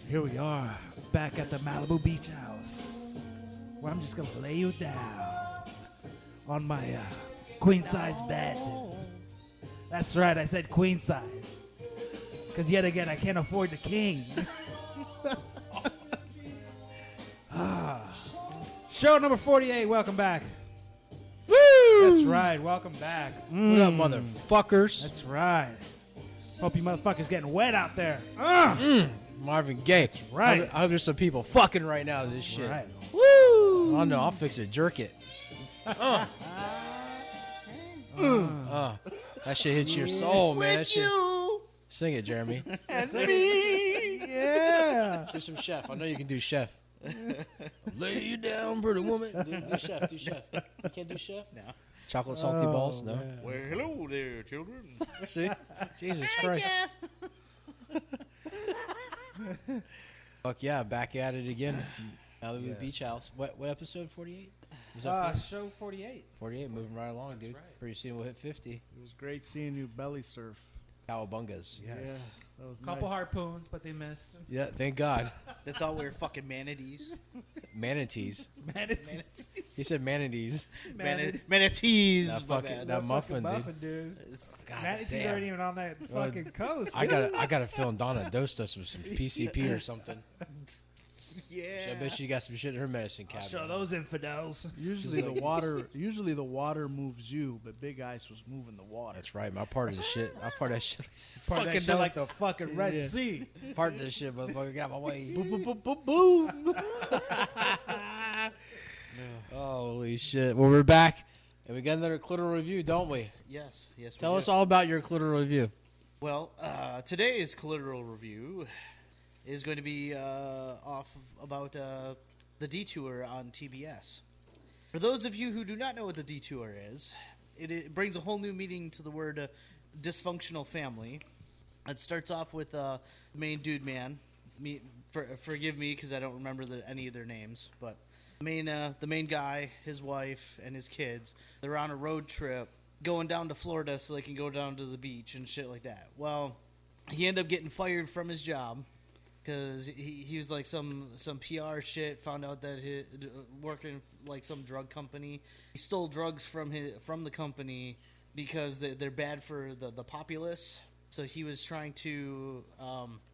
Here we are, back at the Malibu Beach House, where I'm just gonna lay you down on my queen-size bed. That's right, I said queen-size. Because yet again, I can't afford the king. Show number 48, welcome back. Woo! That's right, welcome back. What up, motherfuckers? That's right. Hope you motherfuckers getting wet out there. Marvin Gaye. That's right. I hope there's some people fucking right now to this shit. Right. Woo! Oh no, I'll fix it. Jerk it. That shit hits your soul, man. That shit. Sing it, Jeremy. Yeah. Do some chef. I know you can do chef. Lay you down, pretty woman. Do chef. Do chef. You can't do chef? No. Chocolate salty balls? No. Man. Well, hello there, children. See? Jesus Christ. Fuck yeah, back at it again. Malibu Yes. Beach House. What episode? 48? Was that 40? Show 48. 48, moving right along, dude. right. Pretty soon we'll hit 50. It was great seeing you belly surf. Cowabungas. Yes. Yeah, that was Couple nice. harpoons, but they missed. Yeah, thank God. They thought we were fucking manatees. Manatees. Manatees. He said manatees. Manatees. That my fucking- bad. that muffin, Muffin, dude. dude. God Manatees damn. aren't even on that fucking coast. I got a feeling Donna dosed us with some PCP or something. Yeah. I bet she got some shit in her medicine I'll cabinet. show those infidels. Usually the water moves you, but Big Ice was moving the water. That's right. My part of the shit. My part of that shit. Part of that fucking shit like the fucking Red Yeah. Sea. part of this shit, motherfucker. Get out my way. Boom, boom, boom, boom, boom. Holy shit. Well, we're back, and we got another clitoral review, don't we? Yes. Yes. we Tell do. us all about your clitoral review. Well, today's Ciltoral review is going to be about the detour on TBS. For those of you who do not know what the detour is, it brings a whole new meaning to the word dysfunctional family. It starts off with the main dude man. Forgive me because I don't remember any of their names, but the main guy, his wife, and his kids, they're on a road trip going down to Florida so they can go down to the beach and shit like that. Well, he ended up getting fired from his job because he was like some PR shit. Found out that he working like some drug company. He stole drugs from the company because they're bad for the populace. So he was trying to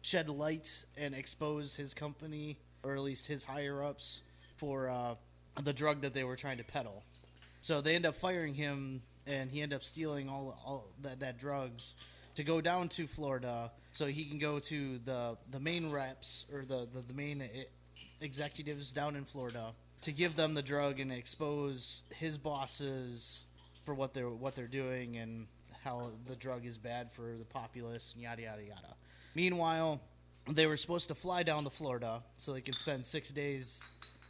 shed light and expose his company, or at least his higher ups, for the drug that they were trying to peddle. So they end up firing him, and he ended up stealing all that drugs to go down to Florida so he can go to the main reps or the main executives down in Florida to give them the drug and expose his bosses for what they're doing and how the drug is bad for the populace and yada yada yada. Meanwhile, they were supposed to fly down to Florida so they could spend 6 days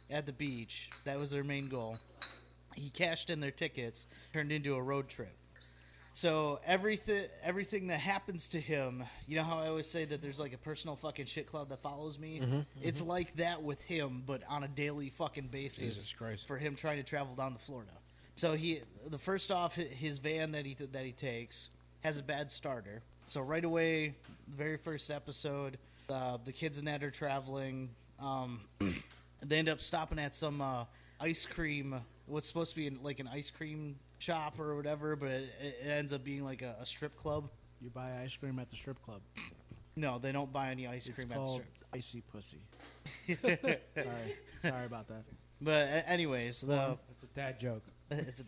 at the beach. That was their main goal. He cashed in their tickets, turned into a road trip. So everything that happens to him, you know how I always say that there's like a personal fucking shit cloud that follows me? It's like that with him, but on a daily fucking basis. Jesus Christ. Oh, For him trying to travel down to Florida. So first off, his van that he takes has a bad starter. So right away, very first episode, the kids and that are traveling. They end up stopping at some ice cream. What's supposed to be like an ice cream shop or whatever, but it ends up being like a strip club. You buy ice cream at the strip club. No, they don't buy any ice It's cream at the called strip. icy pussy. Sorry about that. But anyways, It's a dad joke. it's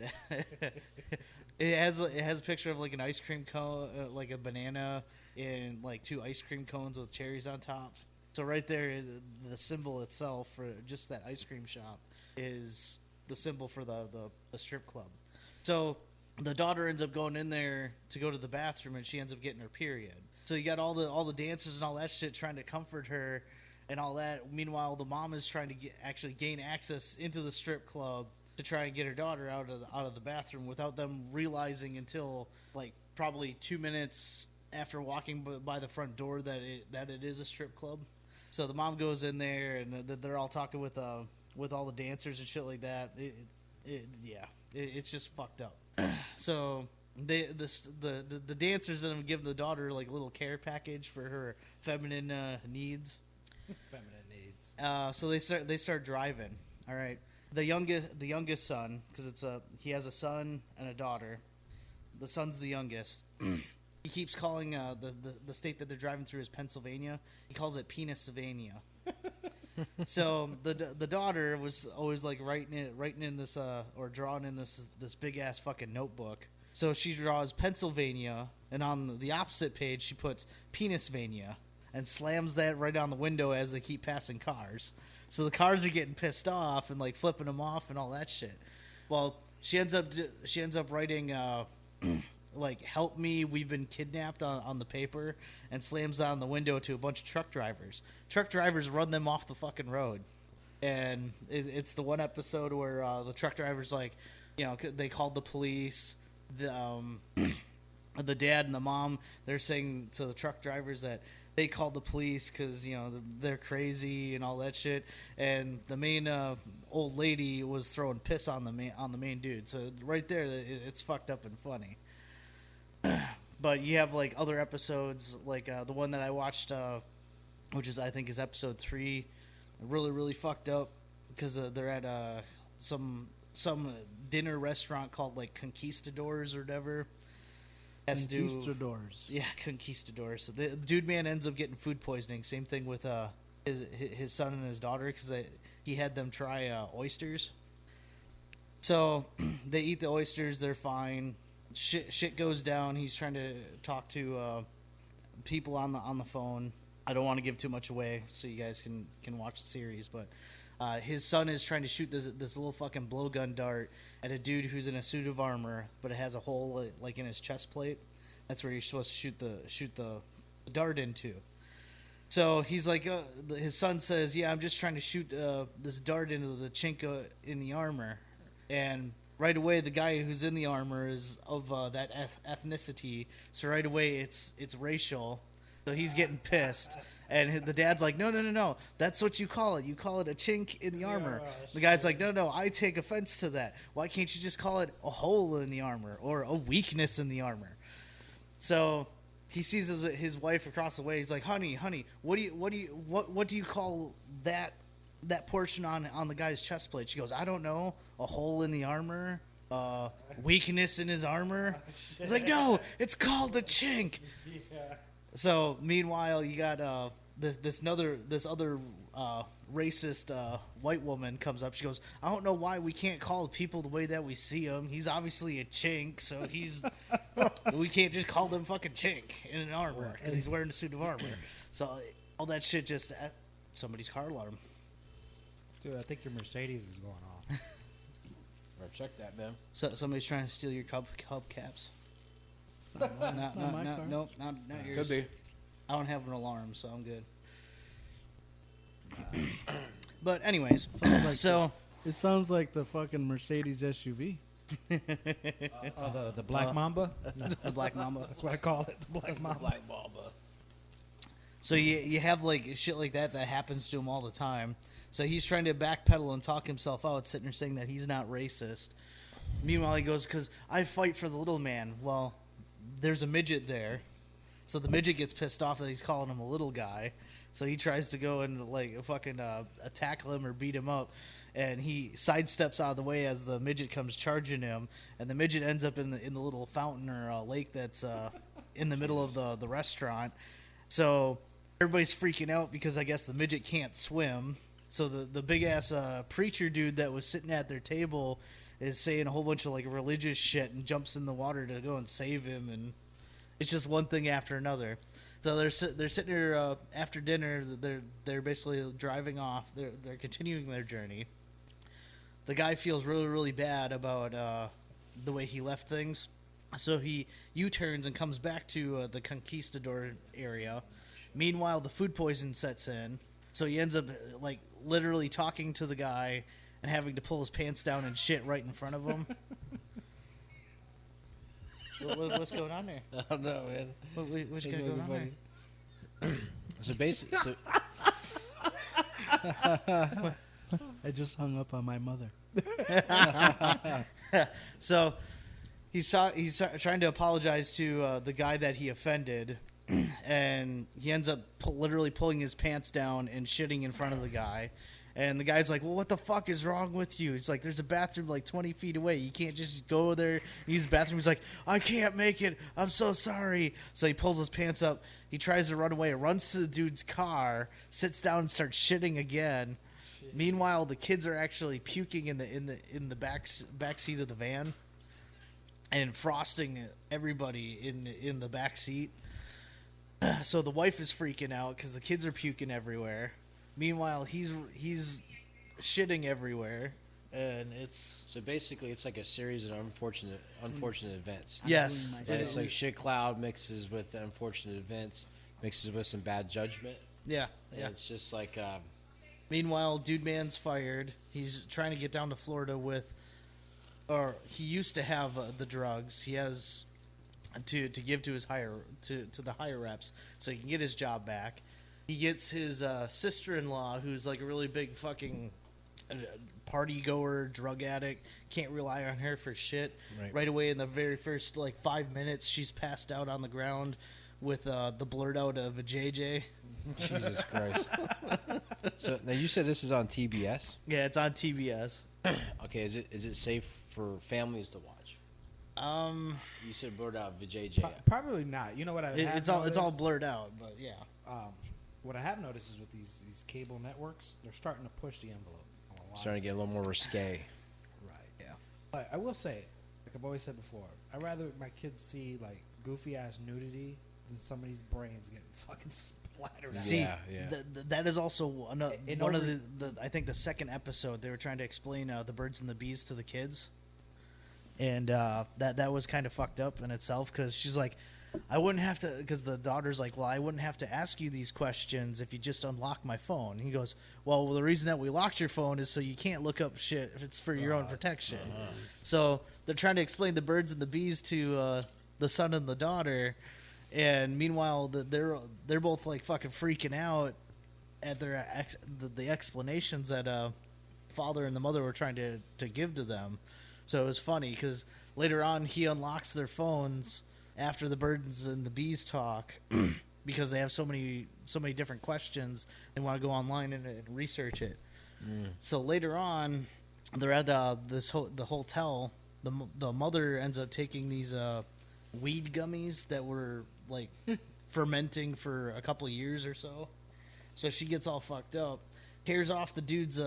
it has a picture of like an ice cream cone, like a banana, and like 2 ice cream cones with cherries on top. So right there, the symbol itself for just that ice cream shop is the symbol for the strip club. So the daughter ends up going in there to go to the bathroom, and she ends up getting her period. So you got all the dancers and all that shit trying to comfort her and all that. Meanwhile, the mom is trying to actually gain access into the strip club to try and get her daughter out of the bathroom without them realizing until like probably 2 minutes after walking by the front door that it is a strip club. So the mom goes in there, and they're all talking with all the dancers and shit like that. It's just fucked up. So the dancers then give the daughter like a little care package for her feminine needs. Feminine needs. So they start driving. All right. The youngest son, because he has a son and a daughter. The son's the youngest. He keeps calling the state that they're driving through is Pennsylvania. He calls it Pennsylvania. So the daughter was always like writing in this or drawing in this big ass fucking notebook. So she draws Pennsylvania, and on the opposite page she puts Pennsylvania and slams that right on the window as they keep passing cars. So the cars are getting pissed off and like flipping them off and all that shit. Well, she ends up writing like "Help me, we've been kidnapped" on the paper, and slams on the window to a bunch of truck drivers. Truck drivers run them off the fucking road, and it's the one episode where the truck drivers like, they called the police. The dad and the mom, they're saying to the truck drivers that they called the police because they're crazy and all that shit. And the main old lady was throwing piss on the main dude. So right there, it's fucked up and funny. But you have like other episodes, like the one that I watched, which I think is episode 3, really really fucked up because they're at some dinner restaurant called like Conquistadors or whatever. Conquistadors. Yeah, Conquistadors. So the dude man ends up getting food poisoning. Same thing with his son and his daughter because he had them try oysters. So they eat the oysters. They're fine. Shit goes down. He's trying to talk to people on the phone. I don't want to give too much away so you guys can watch the series, but his son is trying to shoot this little fucking blowgun dart at a dude who's in a suit of armor, but it has a hole like in his chest plate. That's where you're supposed to shoot the dart into. So he's like, his son says, "Yeah, I'm just trying to shoot this dart into the chink in the armor," and right away the guy who's in the armor is of that ethnicity. So right away it's racial. So he's getting pissed. And the dad's like, no, that's what you call it. You call it a chink in the armor. The guy's like, no, I take offense to that. Why can't you just call it a hole in the armor or a weakness in the armor? So he sees his wife across the way. He's like, honey, what do you call that portion on the guy's chest plate? She goes, I don't know, a hole in the armor, weakness in his armor. He's like, no, it's called a chink. Yeah. So meanwhile, you got this other racist white woman comes up. She goes, I don't know why we can't call people the way that we see him. He's obviously a chink, so we can't just call them fucking chink in an armor because he's wearing a suit of armor. So all that shit just somebody's car alarm. Dude, I think your Mercedes is going off. Or check that, man. So somebody's trying to steal your hubcaps. Nope, not yours. Could be. I don't have an alarm, so I'm good. But anyways, It sounds like the fucking Mercedes SUV. The Black Mamba? The Black Mamba. That's what I call it, the Black Mamba. Black Mamba. So you have like shit like that happens to him all the time. So he's trying to backpedal and talk himself out, sitting there saying that he's not racist. Meanwhile, he goes, because I fight for the little man. Well, there's a midget there. So the midget gets pissed off that he's calling him a little guy. So he tries to go and like fucking tackle him or beat him up. And he sidesteps out of the way as the midget comes charging him. And the midget ends up in the little fountain or lake that's in the middle of the restaurant. So everybody's freaking out because I guess the midget can't swim. So the big-ass preacher dude that was sitting at their table is saying a whole bunch of like religious shit and jumps in the water to go and save him, and it's just one thing after another. So they're sitting there after dinner. They're basically driving off. They're continuing their journey. The guy feels really really bad about the way he left things, so he U-turns and comes back to the Conquistador area. Meanwhile, the food poison sets in, so he ends up like literally talking to the guy and having to pull his pants down and shit right in front of him. What's going on there? I don't know, man. What's going on there? So basically, I just hung up on my mother. So he's trying to apologize to the guy that he offended, and he ends up literally pulling his pants down and shitting in front of the guy. And the guy's like, well, what the fuck is wrong with you? It's like, there's a bathroom like 20 feet away. You can't just go there, use the bathroom. He's like, I can't make it. I'm so sorry. So he pulls his pants up. He tries to run away, runs to the dude's car, sits down and starts shitting again. Shit. Meanwhile, the kids are actually puking in the back seat of the van and frosting everybody in the back seat. So the wife is freaking out because the kids are puking everywhere. Meanwhile, he's shitting everywhere, and it's So basically, it's like a series of unfortunate events. yes, And it's like shit cloud mixes with unfortunate events, mixes with some bad judgment. yeah. And it's just like, Meanwhile, Dude Man's fired. He's trying to get down to Florida or he used to have the drugs. He has to give to his to the higher reps so he can get his job back. He gets his sister-in-law, who's like a really big fucking party goer, drug addict. Can't rely on her for shit. Right away in the very first like 5 minutes, she's passed out on the ground with the blurt out of a JJ. Jesus Christ. So now you said this is on TBS. Yeah, it's on TBS. Okay, is it safe for families to watch? You said blurred out JJ. Probably not. You know what I have It's all noticed? blurred out, but yeah. What I have noticed is with these cable networks, they're starting to push the envelope. On a lot Starting to get a little more risque. Right. Yeah. But I will say, like I've always said before, I'd rather my kids see like goofy ass nudity than somebody's brains getting fucking splattered out. See, Yeah. that is also one of over- the I think the second episode they were trying to explain the birds and the bees to the kids, and that was kind of fucked up in itself because she's like, I wouldn't have to, because the daughter's like, well, I wouldn't have to ask you these questions if you just unlock my phone. And he goes, well, the reason that we locked your phone is so you can't look up shit if it's for your own protection. So they're trying to explain the birds and the bees to the son and the daughter, and meanwhile they're both like fucking freaking out at their the explanations that father and the mother were trying to give to them. So it was funny because later on he unlocks their phones after the birds and the bees talk because they have so many different questions. They want to go online and research it. So later on, they're at the hotel. The mother ends up taking these weed gummies that were like fermenting for a couple of years or so. So she gets all fucked up, tears off the dude's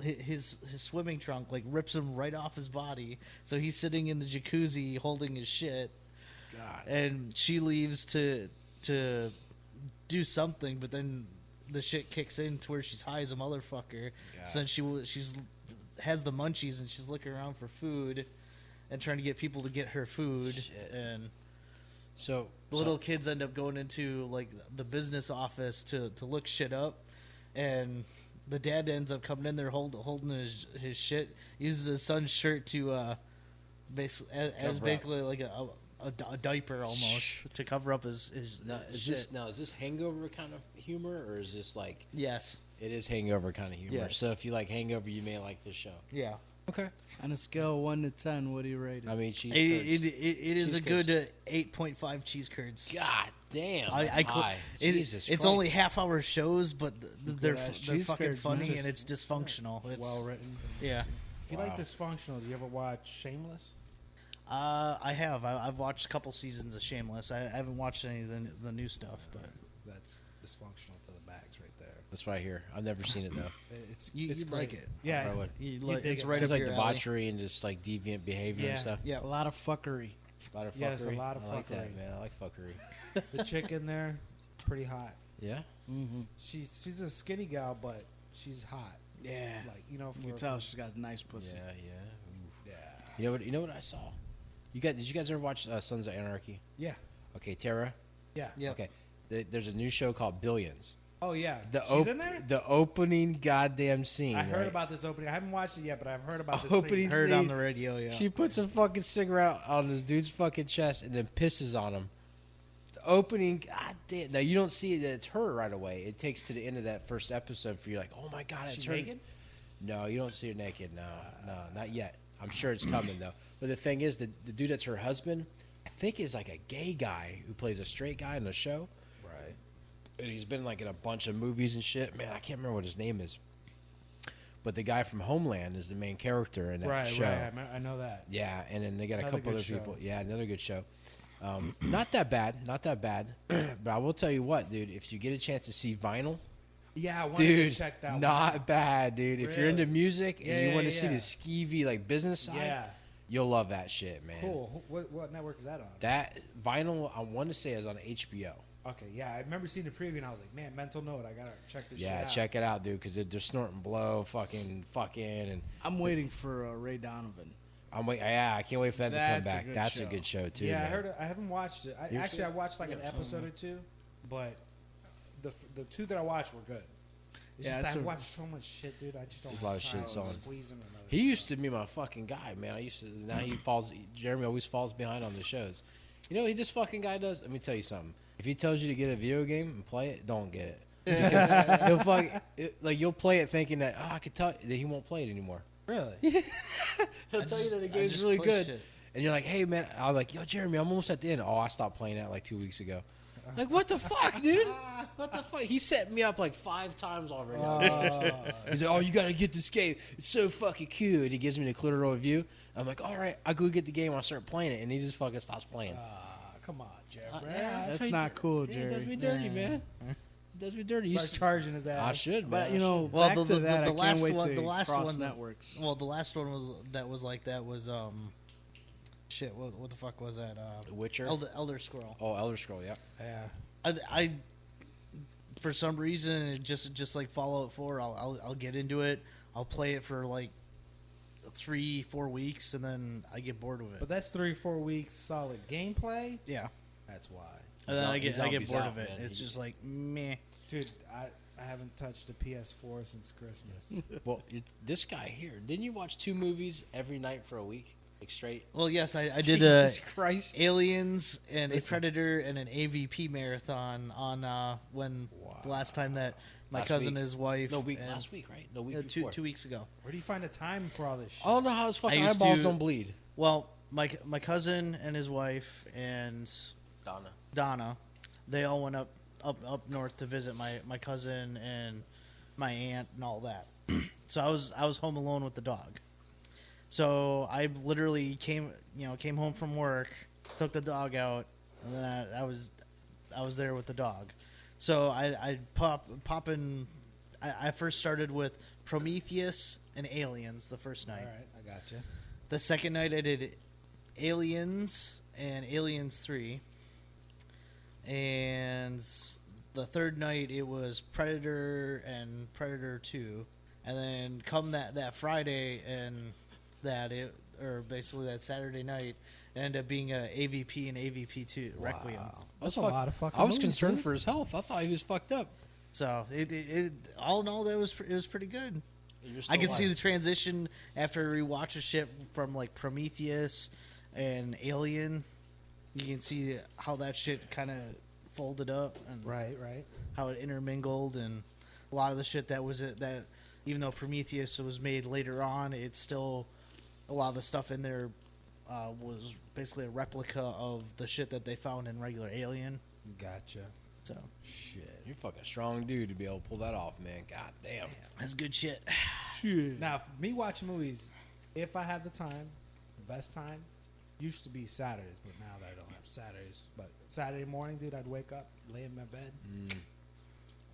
his swimming trunk, like rips him right off his body. So he's sitting in the jacuzzi holding his shit. God. And she leaves to do something, but then the shit kicks in to where she's high as a motherfucker. God. So then she's has the munchies and she's looking around for food and trying to get people to get her food. Shit. And So the little kids end up going into like the business office to look shit up, and the dad ends up coming in there holding his shit. Uses his son's shirt to basically like a diaper almost to cover up his Now, shit. is this hangover kind of humor, or is this like Yes. it is hangover kind of humor? Yes. So if you like hangover, you may like this show. Yeah. Okay. On a scale of 1 to 10, what do you rate it? I mean, cheese It curds. is a Cheese good 8.5 cheese curds. God damn, I that's qu- high. it- Jesus it's Christ. only half-hour shows, but they're Good-ass they're cheese fucking curds, funny man. and it's dysfunctional. It's Well written. yeah. If you like dysfunctional, do you ever watch Shameless? I have. I've watched a couple seasons of Shameless. I haven't watched any of the new stuff, but That's dysfunctional to the max right there. That's what I hear. I've never seen it though. It's You- it's you'd great. like it. Yeah, Probably would. it's dig it. right It's up like your alley. debauchery and just like deviant behavior Yeah. and stuff. Yeah. A lot of fuckery. A lot of fuckery. Yeah, there's a lot of I like that, fuckery. man. I like fuckery. the chick in there, pretty hot. Yeah. Mm-hmm. She's a skinny gal, but she's hot. Yeah. Like you know, You can tell she's got nice pussy. Yeah, yeah. Yeah, You know what I saw? Did you guys ever watch Sons of Anarchy? yeah, Okay, Tara. yeah. Yeah. Okay, there's a new show called Billions. Oh yeah, The she's in there. The opening goddamn scene. I heard right? about this opening. I haven't watched it yet, but I've heard about this. Opening scene. Heard See, on the radio. Yeah. She puts a fucking cigarette on this dude's fucking chest and then pisses on him. The opening, goddamn. Now you don't see that it's her right away. It takes to the end of that first episode for you, like, oh my god, it's She's her. naked? No, you don't see her naked. No, not yet. I'm sure it's coming though. But the thing is, the dude that's her husband, I think is like a gay guy who plays a straight guy in the show. Right. And he's been like in a bunch of movies and shit. Man, I can't remember what his name is. But the guy from Homeland is the main character in that show. Right. I know that. Yeah, and then they got Another a couple good other show. people. Yeah, another good show. Not that bad. But I will tell you what, dude. If you get a chance to see Vinyl, Yeah, I wanted dude, to check that one. not bad, dude. If you're into Really? music and you Yeah, want to see yeah. the skeevy like business side, Yeah. you'll love that shit, man. Cool. What network is that on? That Vinyl, I want to say, is on HBO. Okay, yeah, I remember seeing the preview and I was like, man, mental note, I gotta check this shit Yeah, out. check it out, dude, because they're snorting blow, fucking, and I'm waiting for Ray Donovan. I can't wait for that to come That's a back. good That's a show. good show too. Yeah, man. I heard it. I haven't watched it. You I watched like an Yeah, episode or two, but the two that I watched were good. It's Yeah, just it's I a- watched so much shit, dude. I just don't There's a lot of have shit time to on. squeeze in another. He used to be my fucking guy, man. Now Jeremy always falls behind on the shows. You know, he this fucking guy does. Let me tell you something. If he tells you to get a video game and play it, don't get it. Because you'll play it thinking that I could tell that he won't play it anymore. Really? He'll tell you that the game's really good, and you're like, "Hey, man," I'm like, "Yo, Jeremy, I'm almost at the end." Oh, I stopped playing that like 2 weeks ago. Like, what the fuck, dude? What the fuck? He set me up like 5 times already. He's like, "Oh, you gotta get this game. It's so fucking cool." And he gives me the Ciltoral review. I'm like, "All right, I go get the game. I start playing it," and he just fucking stops playing. Come on, Jear Bear. Yeah, That's how you not do- cool, Yeah, Jerry. it does me dirty, man. It does me dirty. You Start s- charging his ass. I should, But man. you know, Well, back the- to the- that, the I last can't wait one- to the last cross one- networks. Well, the last one was like that was shit. What the fuck was that? Witcher. Elder Scroll. Oh, Elder Scroll. Yeah. Yeah. I for some reason it just like Fallout 4. I'll get into it. I'll play it for like 3-4 weeks and then I get bored of it. But that's 3-4 weeks solid gameplay. yeah, That's why, and then I He's get zombies bored out, of it. man. It's He- just like meh. dude. I haven't touched a PS4 since Christmas. Well, this guy here, didn't you watch 2 movies every night for a week, like straight? Well, yes, I did Jesus Christ. Aliens and a Predator and an AVP marathon on when the last time that my Last cousin week. and his wife Last week, right? No week two before. 2 weeks ago. Where do you find the time for all this shit? I don't know how his fucking I used eyeballs to- don't bleed. Well, my cousin and his wife and Donna, they all went up north to visit my cousin and my aunt and all that. So I was home alone with the dog. So I literally came home from work, took the dog out, and then I was there with the dog. So I pop in. I first started with Prometheus and Aliens the first All night. right, I got you. The second night I did Aliens and Aliens 3. And the third night it was Predator and Predator 2. And then come that Friday and basically that Saturday night, it ended up being a AVP and AVP 2 Requiem. That's a lot of fucking. I was movies, concerned dude. for his health. I thought he was fucked up. So it all in all, it was pretty good. You're I still could see the alive. transition after we watch a shit from like Prometheus and Alien. You can see how that shit kind of folded up and Right. how it intermingled, and a lot of the shit that was it that even though Prometheus was made later on, it's still a lot of the stuff in there was basically a replica of the shit that they found in regular Alien. Gotcha. So Shit. You're a fucking strong dude to be able to pull that off, man. God damn. that's good shit. Shit. Now, for me watching movies, if I have the time, the best time used to be Saturdays, but now that I don't have Saturdays. But Saturday morning, dude, I'd wake up, lay in my bed,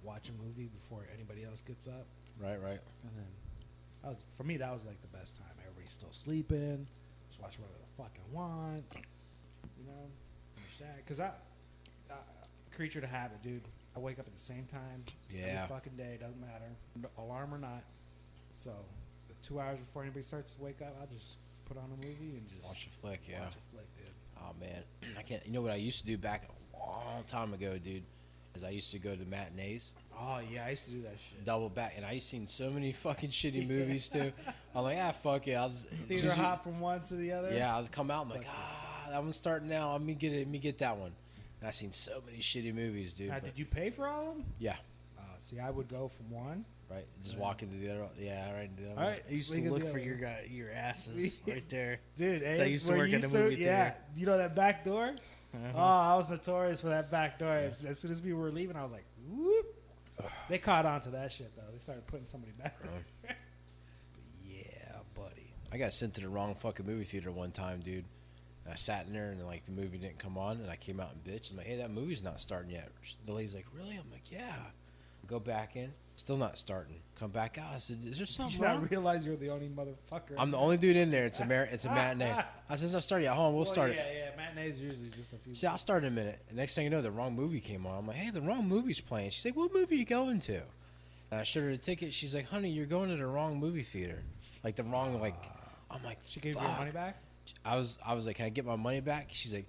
watch a movie before anybody else gets up, Right. and then for me that was like the best time. Everybody's still sleeping, just watch whatever the fuck I want, you know. Finish that because I creature to habit, dude. I wake up at the same time Yeah. every fucking day. Doesn't matter, alarm or not. So, the 2 hours before anybody starts to wake up, I'll just put on a movie and just Watch the flick, yeah. watch a flick, dude. Oh man, I can't. You know what I used to do back a long time ago, dude? Is I used to go to matinees, Oh yeah, I used to do that shit. double back, and I used seen so many fucking shitty movies too. I'm like, fuck it, I'll just Theater hop from one to the other. Yeah, I'll come out. I'm like, that one's starting now. Let me get that one. And I seen so many shitty movies, dude. Now, but- did you pay for all of them? yeah, See, I would go from one. right. Just walk into the other. Yeah, right into the other. All one. right, I used we to could look do for that. your asses right there. Dude. I used to work at the movie Yeah, theater. you know that back door? Oh, I was notorious for that back door. As soon as we were leaving, I was like, whoop. They caught on to that shit, though. They started putting somebody back there. Yeah, buddy. I got sent to the wrong fucking movie theater one time, dude. And I sat in there and like the movie didn't come on, and I came out and bitched. I'm like, hey, that movie's not starting yet. The lady's like, really? I'm like, yeah. Go back in, still not starting. Come back out. I said, is there Did something you wrong? not realize you're the only motherfucker? I'm the only dude in there. It's a matinee. I said, I'll start. Yeah, hold on, we'll start it. Yeah. Matinee's usually just a few. See, I'll start in a minute. The next thing you know, the wrong movie came on. I'm like, hey, the wrong movie's playing. She's like, what movie are you going to? And I showed her the ticket. She's like, honey, you're going to the wrong movie theater. Like the wrong, like, I'm like, She gave you your money back? I was like, can I get my money back? She's like,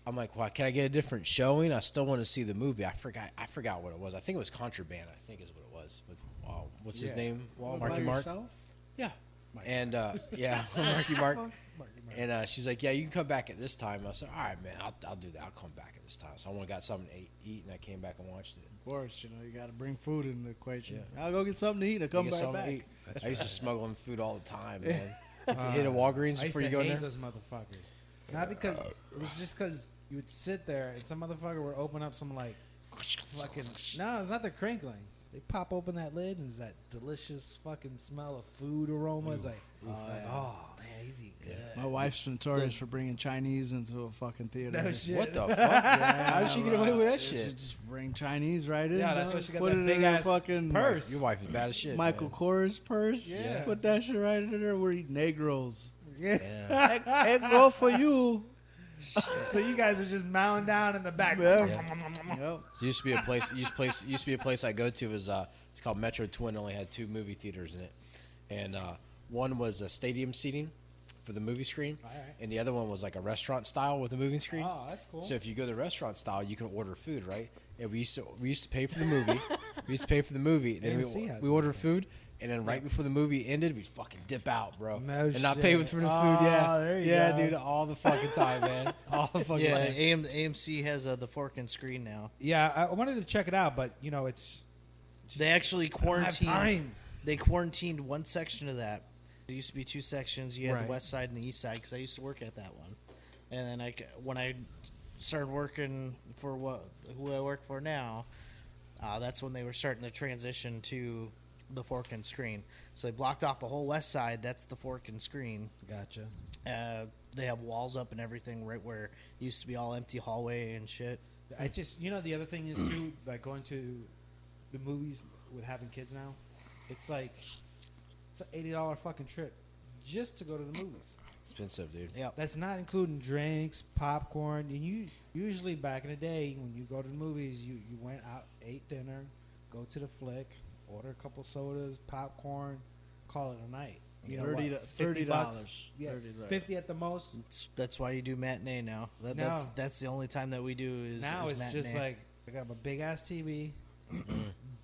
I'm like, well, can I get a different showing? I still want to see the movie. I forgot what it was. I think it was Contraband. I think is what it was. With what's his name? Marky Mark. Yeah. And yeah, Marky Mark. And she's like, yeah, you can come back at this time. I said, all right, man, I'll do that. I'll come back at this time. So I went and got something to eat, and I came back and watched it. Of course, you know, you got to bring food in the equation. Yeah. I'll go get something to eat and come Get back. something to eat. I used to smuggle in food all the time, man. Hit a Walgreens I used before to you go in hate there. those motherfuckers. Not because it was just because you would sit there and some motherfucker would open up some like fucking. No, it's not the crinkling. They pop open that lid and it's that delicious fucking smell of food aroma. It's like, oh man, he's eating good. My wife's notorious for bringing Chinese into a fucking theater. No shit. What the fuck? How did she get away with that She shit? just bring Chinese right in. Yeah, that's dog. why she got Put that it big in her ass fucking purse. Your wife is bad as shit. Michael man. Kors purse. Yeah. Put that shit right in there. We're eating egg rolls. Yeah. Yeah. Egg roll for you. So you guys are just mowing down in the back. Yeah. Yeah. Yep. So used to be a place. Used to be a place I go to. Was it's called Metro Twin. Only had 2 movie theaters in it, and one was a stadium seating for the movie screen, All right. and the other one was like a restaurant style with a movie screen. Oh, that's cool. So if you go the restaurant style, you can order food, right? And we used to pay for the movie. We used to pay for the movie. Then AMC has we order food, and then right before the movie ended, we'd fucking dip out, bro, No and not shit. pay for the food. Oh, Yeah, there you yeah, go. dude, all the fucking time, man, all the fucking Yeah, time. AMC has the fork and screen now. Yeah, I wanted to check it out, but you know, it's They actually I don't have quarantined. time. They quarantined one section of that. There used to be 2 sections. You had Right. the west side and the east side because I used to work at that one. And then when I started working for who I work for now, that's when they were starting to transition to the fork and screen. So they blocked off the whole west side. That's the fork and screen. Gotcha. They have walls up and everything right where it used to be all empty hallway and shit. I just, the other thing is too, like going to the movies with having kids now, it's like it's an $80 fucking trip just to go to the movies. Expensive, dude. Yeah. That's not including drinks, popcorn, and you usually back in the day when you go to the movies, you went out, ate dinner, go to the flick, order a couple sodas, popcorn, call it a night. You know $30 what, to $50 bucks? $30. Yeah, $30. 50 at the most. That's why you do matinee now. That's the only time that we do is Now is it's matinee. just like I got my big ass TV,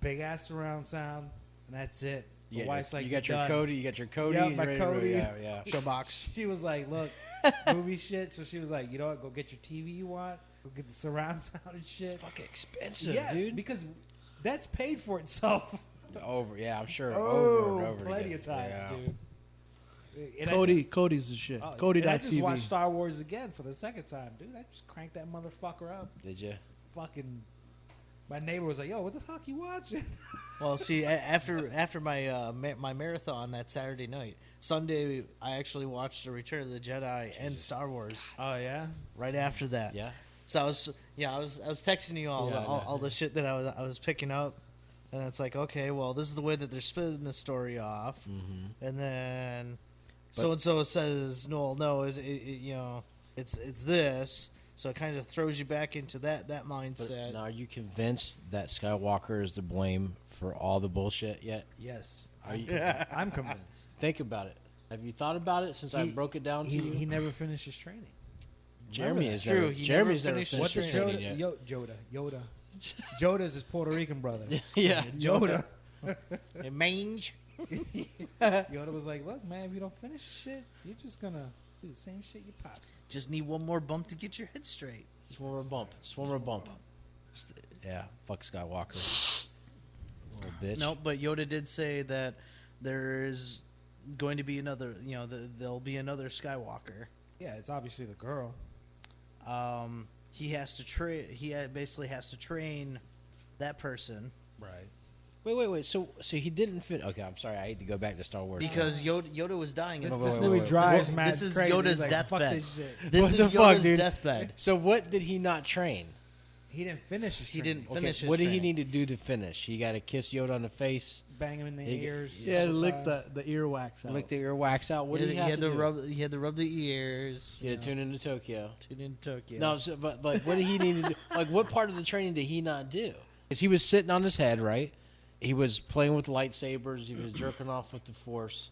big ass surround sound, and that's it. My wife's like, you got your "Done." Cody, you got your Cody, Yeah, and my you're ready to roll. Cody. Yeah. showbox. She was like, "Look, movie shit." So she was like, "You know what? Go get your TV you want. Go get the surround sound and shit." It's fucking expensive, Yes, dude. because that's paid for itself. Yeah, I'm sure. Oh, over and over plenty again. of times, Yeah. dude. And Cody's the shit. I Cody.tv. just watched Star Wars again for the second time, dude. I just cranked that motherfucker up. Did you? Fucking, my neighbor was like, "Yo, what the fuck you watching?" Well, see, after my my marathon that Saturday night, Sunday I actually watched the Return of the Jedi and Star Wars Oh yeah. right after that. Yeah. So I was texting you all the shit that I was picking up, and it's like, okay, well, this is the way that they're splitting the story off, and then so and so says no, it's this, so it kind of throws you back into that But mindset. now, are you convinced that Skywalker is to blame for all the bullshit yet? Yes, Are you? I'm convinced. Think about it. Have you thought about it since I broke it down to you? He never finished his training. Jeremy that. is True, never. he Jeremy's never never finished finished What his does training yet. Yoda? Yoda's his Puerto Rican brother. Yeah. Yoda. And mange. Yoda was like, "Look, man, if you don't finish shit, you're just gonna do the same shit your pops." Just need one more bump to get your head straight. Just one more bump. Just one more bump. Yeah. Fuck Skywalker. Little bitch. No, but Yoda did say that there is going to be another. There'll be another Skywalker. Yeah, it's obviously the girl. he has to train. Basically has to train that person Right. Wait. So he didn't fit. Okay, I'm sorry. I hate to go back to Star Wars. because Yoda was dying. This wait, movie wait. drives Matt This is crazy. Yoda's He's like, "Fuck deathbed. this shit." This What is the fuck, Yoda's dude? deathbed. So what did he not train? He didn't finish his He training. didn't finish his What did he training. need to do to finish? He got to kiss Yoda on the face, Bang him in the He- ears. Yeah, all the lick time. the earwax out. lick the earwax out. What did he have to do? He had to rub the ears. He had to tune into Tokyo. Tune in Tokyo. No, so, but what did he need to do? Like, what part of the training did he not do? Because he was sitting on his head, right? He was playing with lightsabers. He was jerking off with the Force.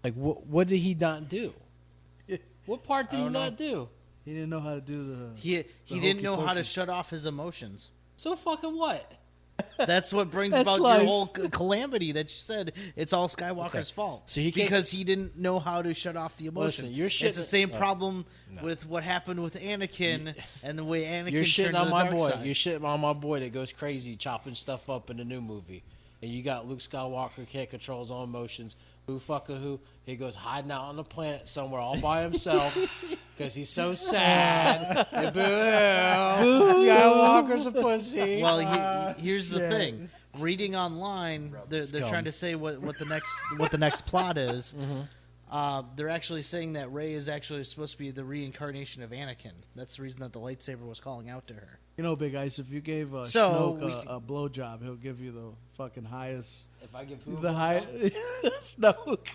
Like, what did he not do? What part did he not do? He didn't know how to do the. he the didn't know how to hokey-pokey. shut off his emotions. So fucking what? That's what brings That's about life. your whole calamity that you said. It's all Skywalker's Okay. fault. So he can't- because he didn't know how to shut off the emotion. Listen, you're it's the shitting- same problem with what happened with Anakin and the way Anakin You're turned shitting to on the my dark boy. side. You're shitting on my boy that goes crazy chopping stuff up in the new movie. And you got Luke Skywalker can't control his own emotions. Who fucker who? He goes hiding out on the planet somewhere all by himself because he's so sad. And boo! Skywalker's a pussy. Well, here's the thing. Reading online, they're Scum. trying to say what the next plot is. Mm-hmm. They're actually saying that Rey is actually supposed to be the reincarnation of Anakin. That's the reason that the lightsaber was calling out to her. You know, Big Ice, if you gave So, Snoke a blowjob, he'll give you the fucking highest. If I give who The high Snoke.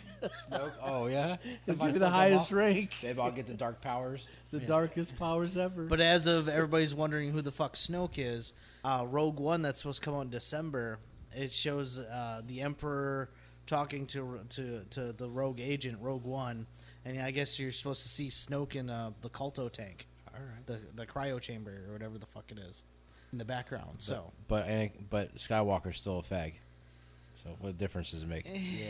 Oh yeah. He'll If I give you suck the him highest off, rank, maybe I'll get the dark powers. the darkest powers ever. But as of everybody's wondering who the fuck Snoke is, Rogue One that's supposed to come out in December, it shows the Emperor talking to the Rogue agent Rogue One, and I guess you're supposed to see Snoke in the Culto tank, All right. the cryo chamber or whatever the fuck it is, in the background. So But Skywalker's still a fag. So what difference does it make? Yeah.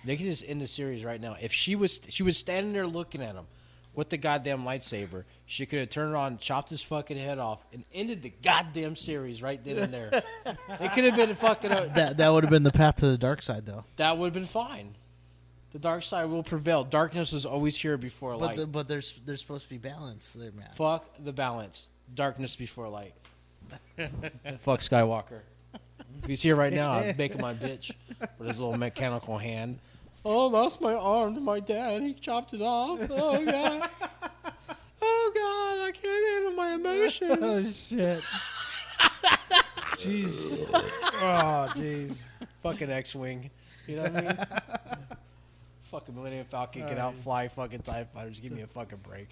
They could just end the series right now. If she was standing there looking at him with the goddamn lightsaber, she could have turned around, chopped his fucking head off, and ended the goddamn series right then and there. It could have been fucking. that would have been the path to the dark side, though. That would have been fine. The dark side will prevail. Darkness was always here before light. But there's supposed to be balance there, man. Fuck the balance. Darkness before light. Fuck Skywalker. If he's here right now, I'm making my bitch with his little mechanical hand. Oh, that's my arm to my dad. He chopped it off. Oh, God. Oh, God. I can't handle my emotions. Oh shit. Jeez. Oh jeez. Fucking X-Wing. You know what I mean? Fucking Millennium Falcon can outfly fucking TIE fighters. Give me a fucking break.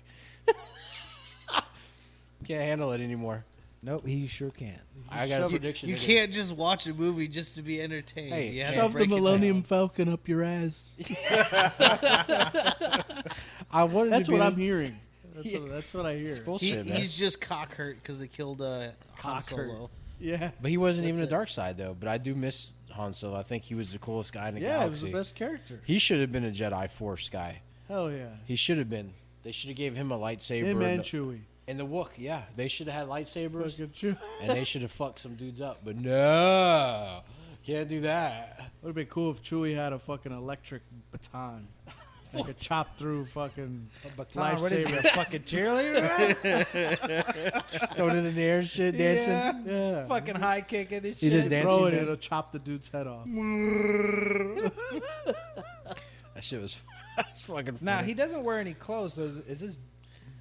Can't handle it anymore. Nope, he sure can. I got a prediction. You nigga. can't just watch a movie just to be entertained. Hey, you have shove to Shove the break it down. Millennium Falcon up your ass. I wanted That's to be what a- I'm hearing. That's what I hear. It's bullshit, man. He's just cock hurt because they killed Han Cock hurt. Solo. Yeah. But he wasn't even That's the dark side, though. But I do miss Han Solo. I think he was the coolest guy in the Yeah, it was galaxy. the best character. He should have been a Jedi Force guy. Hell yeah. He should have been. They should have gave him a lightsaber. Him and and, the, Chewie. and the Wook, yeah. They should have had lightsabers. Fucking Chewie. And they should have fucked some dudes up. But no. Can't do that. Would have been cool if Chewie had a fucking electric baton. Like a chop through fucking Baton, what is he, a lifesaver. fucking cheerleader? Throwing it in the air and shit, dancing. Yeah. Yeah. Fucking high kicking and He's shit. just dancing. Throw it, dude. it'll chop the dude's head off. That shit was that's fucking funny. Now he doesn't wear any clothes. So is his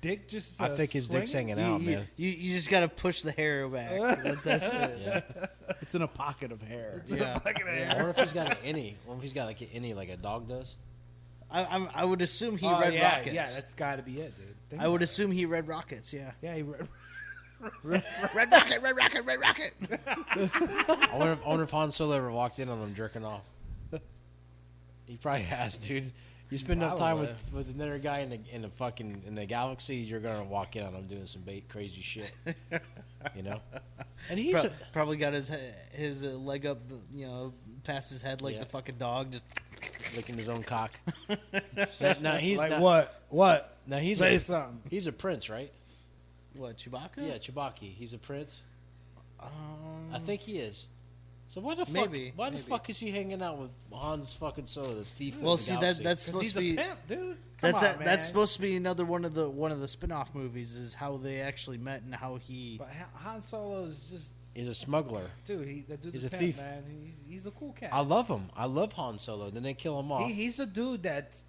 dick just? I think his dick's swinging? hanging out, man. You just got to push the hair back. That's it. Yeah. It's in a pocket of hair. Yeah. I wonder if he's got an innie. I wonder if he's got like an innie like a dog does. I would assume he Oh, read yeah, rockets. yeah, that's got to be it, dude. Think I would about assume he read rockets. Yeah. it. Yeah, he read. Red rocket, red rocket, red rocket. I wonder if Han Solo ever walked in on him jerking off. He probably has, dude. You spend enough time with another guy in the fucking in the galaxy, you're gonna walk in on him doing some crazy shit. You know. And he's Probably got his leg up, past his head like Yeah. the fucking dog, just licking his own cock. Now he's Like not, what? What? Now he's Say a, something. he's a prince, right? what, Chewbacca? Yeah, Chewbacca. He's a prince. I think he is. So why the Maybe, fuck? Why the maybe. fuck is he hanging out with Hans fucking Solo, the thief? Well, of the see, galaxy? that's Because supposed he's to be a pimp, dude. Come that's on, man. that's supposed to be another one of the spin-off movies is how they actually met and how he. But Han Solo is just, He's a smuggler. dude. That dude's He's a a pimp, thief. man. He's a cool cat. I love him. I love Han Solo. Then they kill him off. He's the dude that's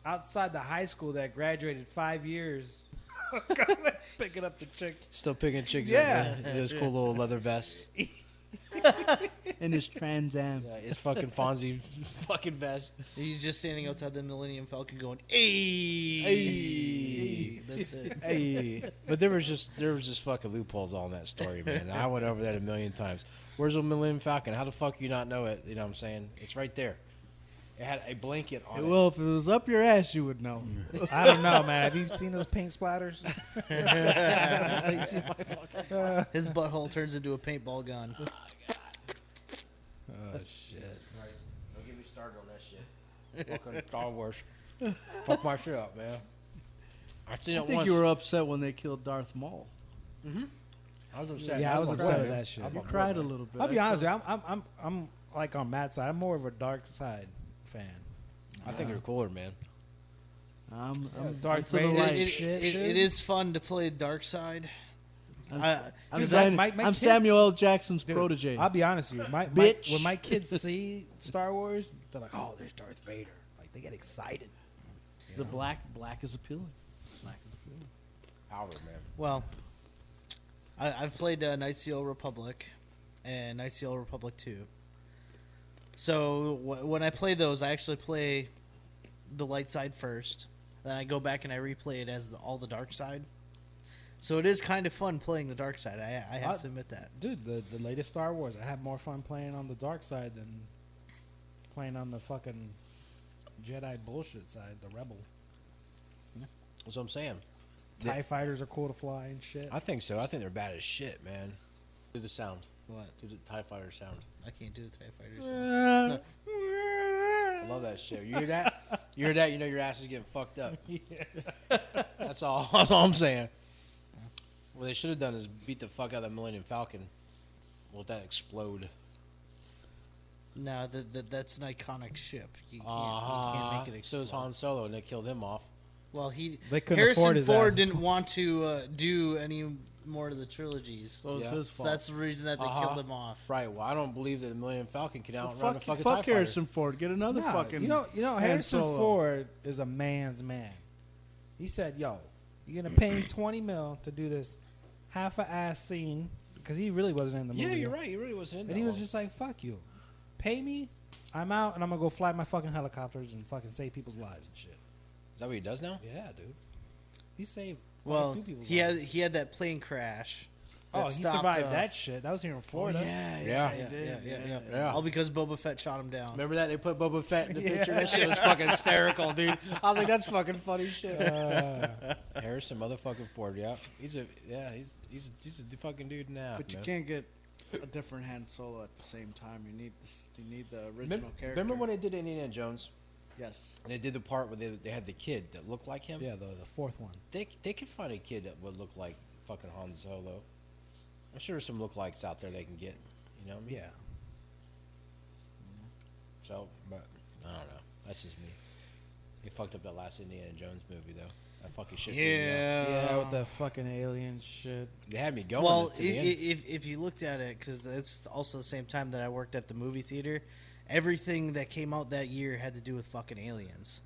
outside the high school that graduated 5 years. That's picking up the chicks. Still picking chicks Yeah. up. His cool little leather vest. In his Trans Am. Yeah, his fucking Fonzie fucking vest. He's just standing outside the Millennium Falcon going, "Hey, Hey. That's it. Hey, but there was just fucking loopholes all in that story, man. I went over that a million times. Where's the Millennium Falcon? How the fuck you not know it? You know what I'm saying? It's right there. It had a blanket on it. Well, if it was up your ass, you would know. I don't know, man. Have you seen those paint splatters? You see my fucking- His butthole turns into a paintball gun." Oh shit! Don't get me started on that shit. Fucking Star Wars. Fuck my shit up, man. I seen I it think once. you were upset when they killed Darth Maul. I was upset. Yeah, I was on upset board, with man. that shit. I'm You on board, cried a man. little bit. I'll be I honest with felt- you. I'm like on Matt's side. I'm more of a dark side fan. I think you're cooler, man. I'm Darth into the Vader light. It, shit, it is fun to play Dark Side. I'm, I- I'm, dude, Sam- my I'm kids- Samuel L. Jackson's Dude, protege. I'll be honest with you. Bitch. When my kids see Star Wars, they're like, "Oh, there's Darth Vader!" Like they get excited. the black is appealing. Black is appealing. Power, man. Well, I've played Knights of the Old Republic and Knights of the Old Republic 2. So when I play those, I actually play the light side first. Then I go back and I replay it as all the dark side. So it is kind of fun playing the dark side. I have to admit that. Dude, the latest Star Wars, I have more fun playing on the dark side than playing on the fucking Jedi bullshit side, the Rebel. That's what I'm saying. TIE fighters are cool to fly and shit. I think so. I think they're bad as shit, man. Do the sound. What? Do the TIE fighter sound. I can't do the TIE Fighters. I love that shit. You hear that? You hear that? You know your ass is getting fucked up. That's all. That's all I'm saying. What they should have done is beat the fuck out of the Millennium Falcon. Let that explode. No, that's an iconic ship. You can't, Uh-huh. you can't make it So explode. is Han Solo, and they killed him off. Well, They couldn't Harrison afford his Ford ass. didn't want to do any more of the trilogies. So it's Yeah. his So fault. that's the reason that they killed him off. Right. Well, I don't believe that the Millennium Falcon can outrun a fuck fucking fuck TIE fighter. Harrison Ford. Get another Nah, fucking. you know, Han Harrison Solo. Ford is a man's man. He said, "Yo, you're gonna pay me $20 million to do this half-a-ass scene," because he really wasn't in the movie. Yeah, you're right. He really wasn't in And that he was long. just like, "Fuck you, pay me. I'm out, and I'm gonna go fly my fucking helicopters and fucking save people's lives and shit." Is that what he does now? Yeah, dude. He saved quite a Well, few people's he lives. had that plane crash. Oh, that he stopped, survived that shit. That was here in Florida. Yeah. he did. Yeah. Yeah. All because Boba Fett shot him down. Remember that? They put Boba Fett in the picture? That shit was fucking hysterical, dude. I was like, that's fucking funny shit. Harrison motherfucking Ford, yeah. He's a fucking dude now. But you man. can't get a different Han Solo at the same time. You need this. You need the original Remember, character. remember when they did Indiana Jones? Yes. And they did the part where they had the kid that looked like him? Yeah, the fourth one. They could find a kid that would look like fucking Han Solo. I'm sure there's some lookalikes out there they can get. You know what I mean? Yeah. So, but I don't know. That's just me. They fucked up that last Indiana Jones movie though. That fucking shit. threw me off. Yeah, with the fucking alien shit. They had me going. Well, to the end. if you looked at it, because it's also the same time that I worked at the movie theater, everything that came out that year had to do with fucking aliens.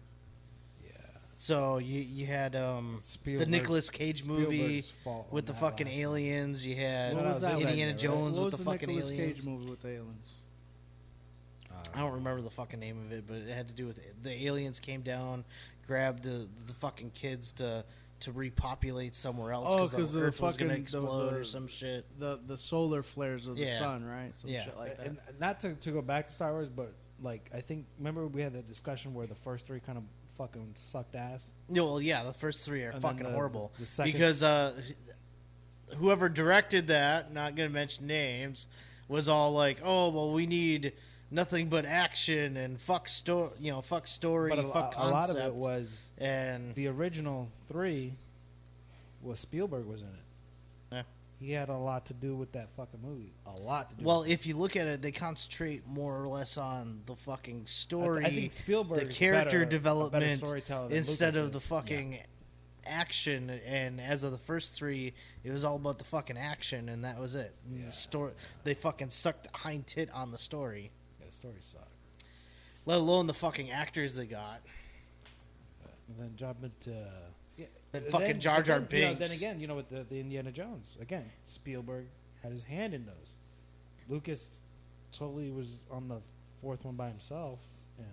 Yeah. So you had the Spielberg's- Nicolas Cage movie Spielberg's fault on with the that fucking last one. aliens. You had What was that one? Indiana Right? Jones What with was the the fucking Nicolas aliens. Cage movie with the aliens? I don't remember the fucking name of it, but it had to do with the aliens came down, grabbed the fucking kids to repopulate somewhere else Oh, because 'cause the of the Earth was going to fucking- explode the- or some shit. The solar flares of the Yeah. sun, right? Some Yeah. shit like that. And not to go back to Star Wars, but like I think remember we had that discussion where the first three kind of fucking sucked ass. No, well, yeah, the first three are And then fucking horrible the second because whoever directed that, not going to mention names, was all like, "Oh, well, we need nothing but action and fuck story, fuck story, But fuck a concept." lot of it was and the original three. Was Spielberg was in it. Yeah. he had a lot to do with that fucking movie. A lot to do. Well, with it. if you look at it, they concentrate more or less on the fucking story, I think Spielberg the is character better development, storyteller than instead Lucas of the is. fucking action. And as of the first three, it was all about the fucking action, and that was it. And the story, they fucking sucked hind tit on the story. Yeah, the story sucked. Let alone the fucking actors they got. And then jump into That fucking Jar Jar but then, you know, Binks. then again, with the Indiana Jones, again, Spielberg had his hand in those. Lucas totally was on the fourth one by himself and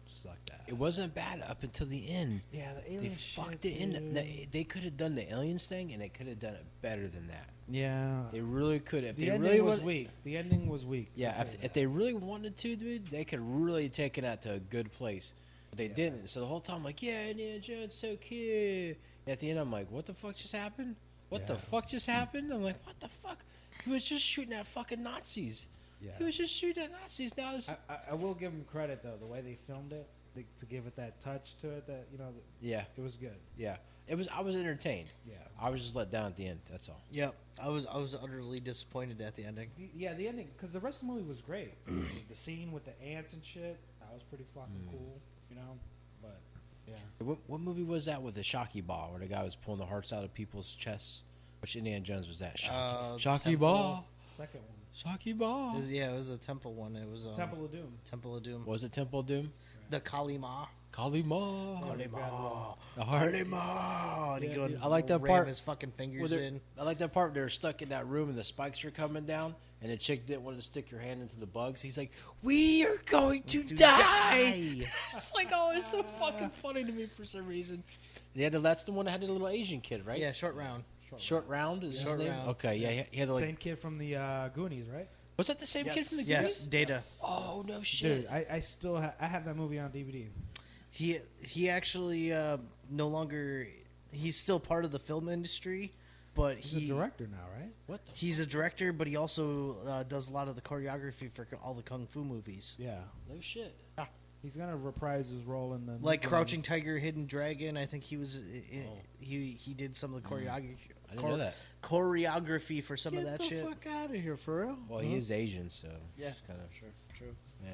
sucked ass. It wasn't bad up until the end. Yeah, the They alien shit. fucked it in. They could have done the aliens thing, and they could have done it better than that. Yeah, They really could have. the They ending really was want- weak. The ending was weak. Yeah, I'll tell if you if that. they really wanted to, dude, they could really taken that to a good place. But they didn't. So the whole time, like, yeah, Indiana Jones, so cute. At the end, I'm like, what the fuck just happened? What the Yeah. fuck just happened? I'm like, what the fuck? He was just shooting at fucking Nazis. Yeah. He was just shooting at Nazis. Now it's, I will give him credit though, the way they filmed it, to give it that touch to it. That yeah, it was good. yeah. It was. I was entertained. Yeah. I was just let down at the end. That's all. Yep, I was utterly disappointed at the ending. The ending, because the rest of the movie was great. The scene with the ants and shit, that was pretty fucking cool, But yeah, What movie was that with the Shocky Ball, where the guy was pulling the hearts out of people's chests? Which Indiana Jones was that? Shocky Temple- Ball. second one, Shocky Ball. It was the temple one. It was Temple of Doom. Temple of Doom. Was it Temple of Doom? The Kalima. Kali Ma. Kalima. The heart. Kalima. And he Yeah, go dude. I like that ram part his fucking Where fingers they're- in. I like that part. They're stuck in that room and the spikes are coming down, and the chick didn't want to stick her hand into the bugs. He's like, "We are going to die." It's like, oh, it's so fucking funny to me for some reason. And that's the one that had the little Asian kid, right? Yeah, short round. Short Round is Short his name. Round. Okay, yeah, he had like. Same kid from the Goonies, right? Was that the same kid from the Yes, Goonies? Data. Oh no shit. Dude, I still I have that movie on DVD. He actually no longer. He's still part of the film industry, but He's a director now, right? What the? He's a director, but he also does a lot of the choreography for all the kung fu movies, Yeah. No shit. He's gonna reprise his role in the like new Crouching ones. Tiger, Hidden Dragon. I think he was Oh. he did some of the choreography. I didn't know that. Choreography for some of Get that the shit. fuck out of here, for real. Well, he is Asian, so Yeah. it's kind of True. yeah.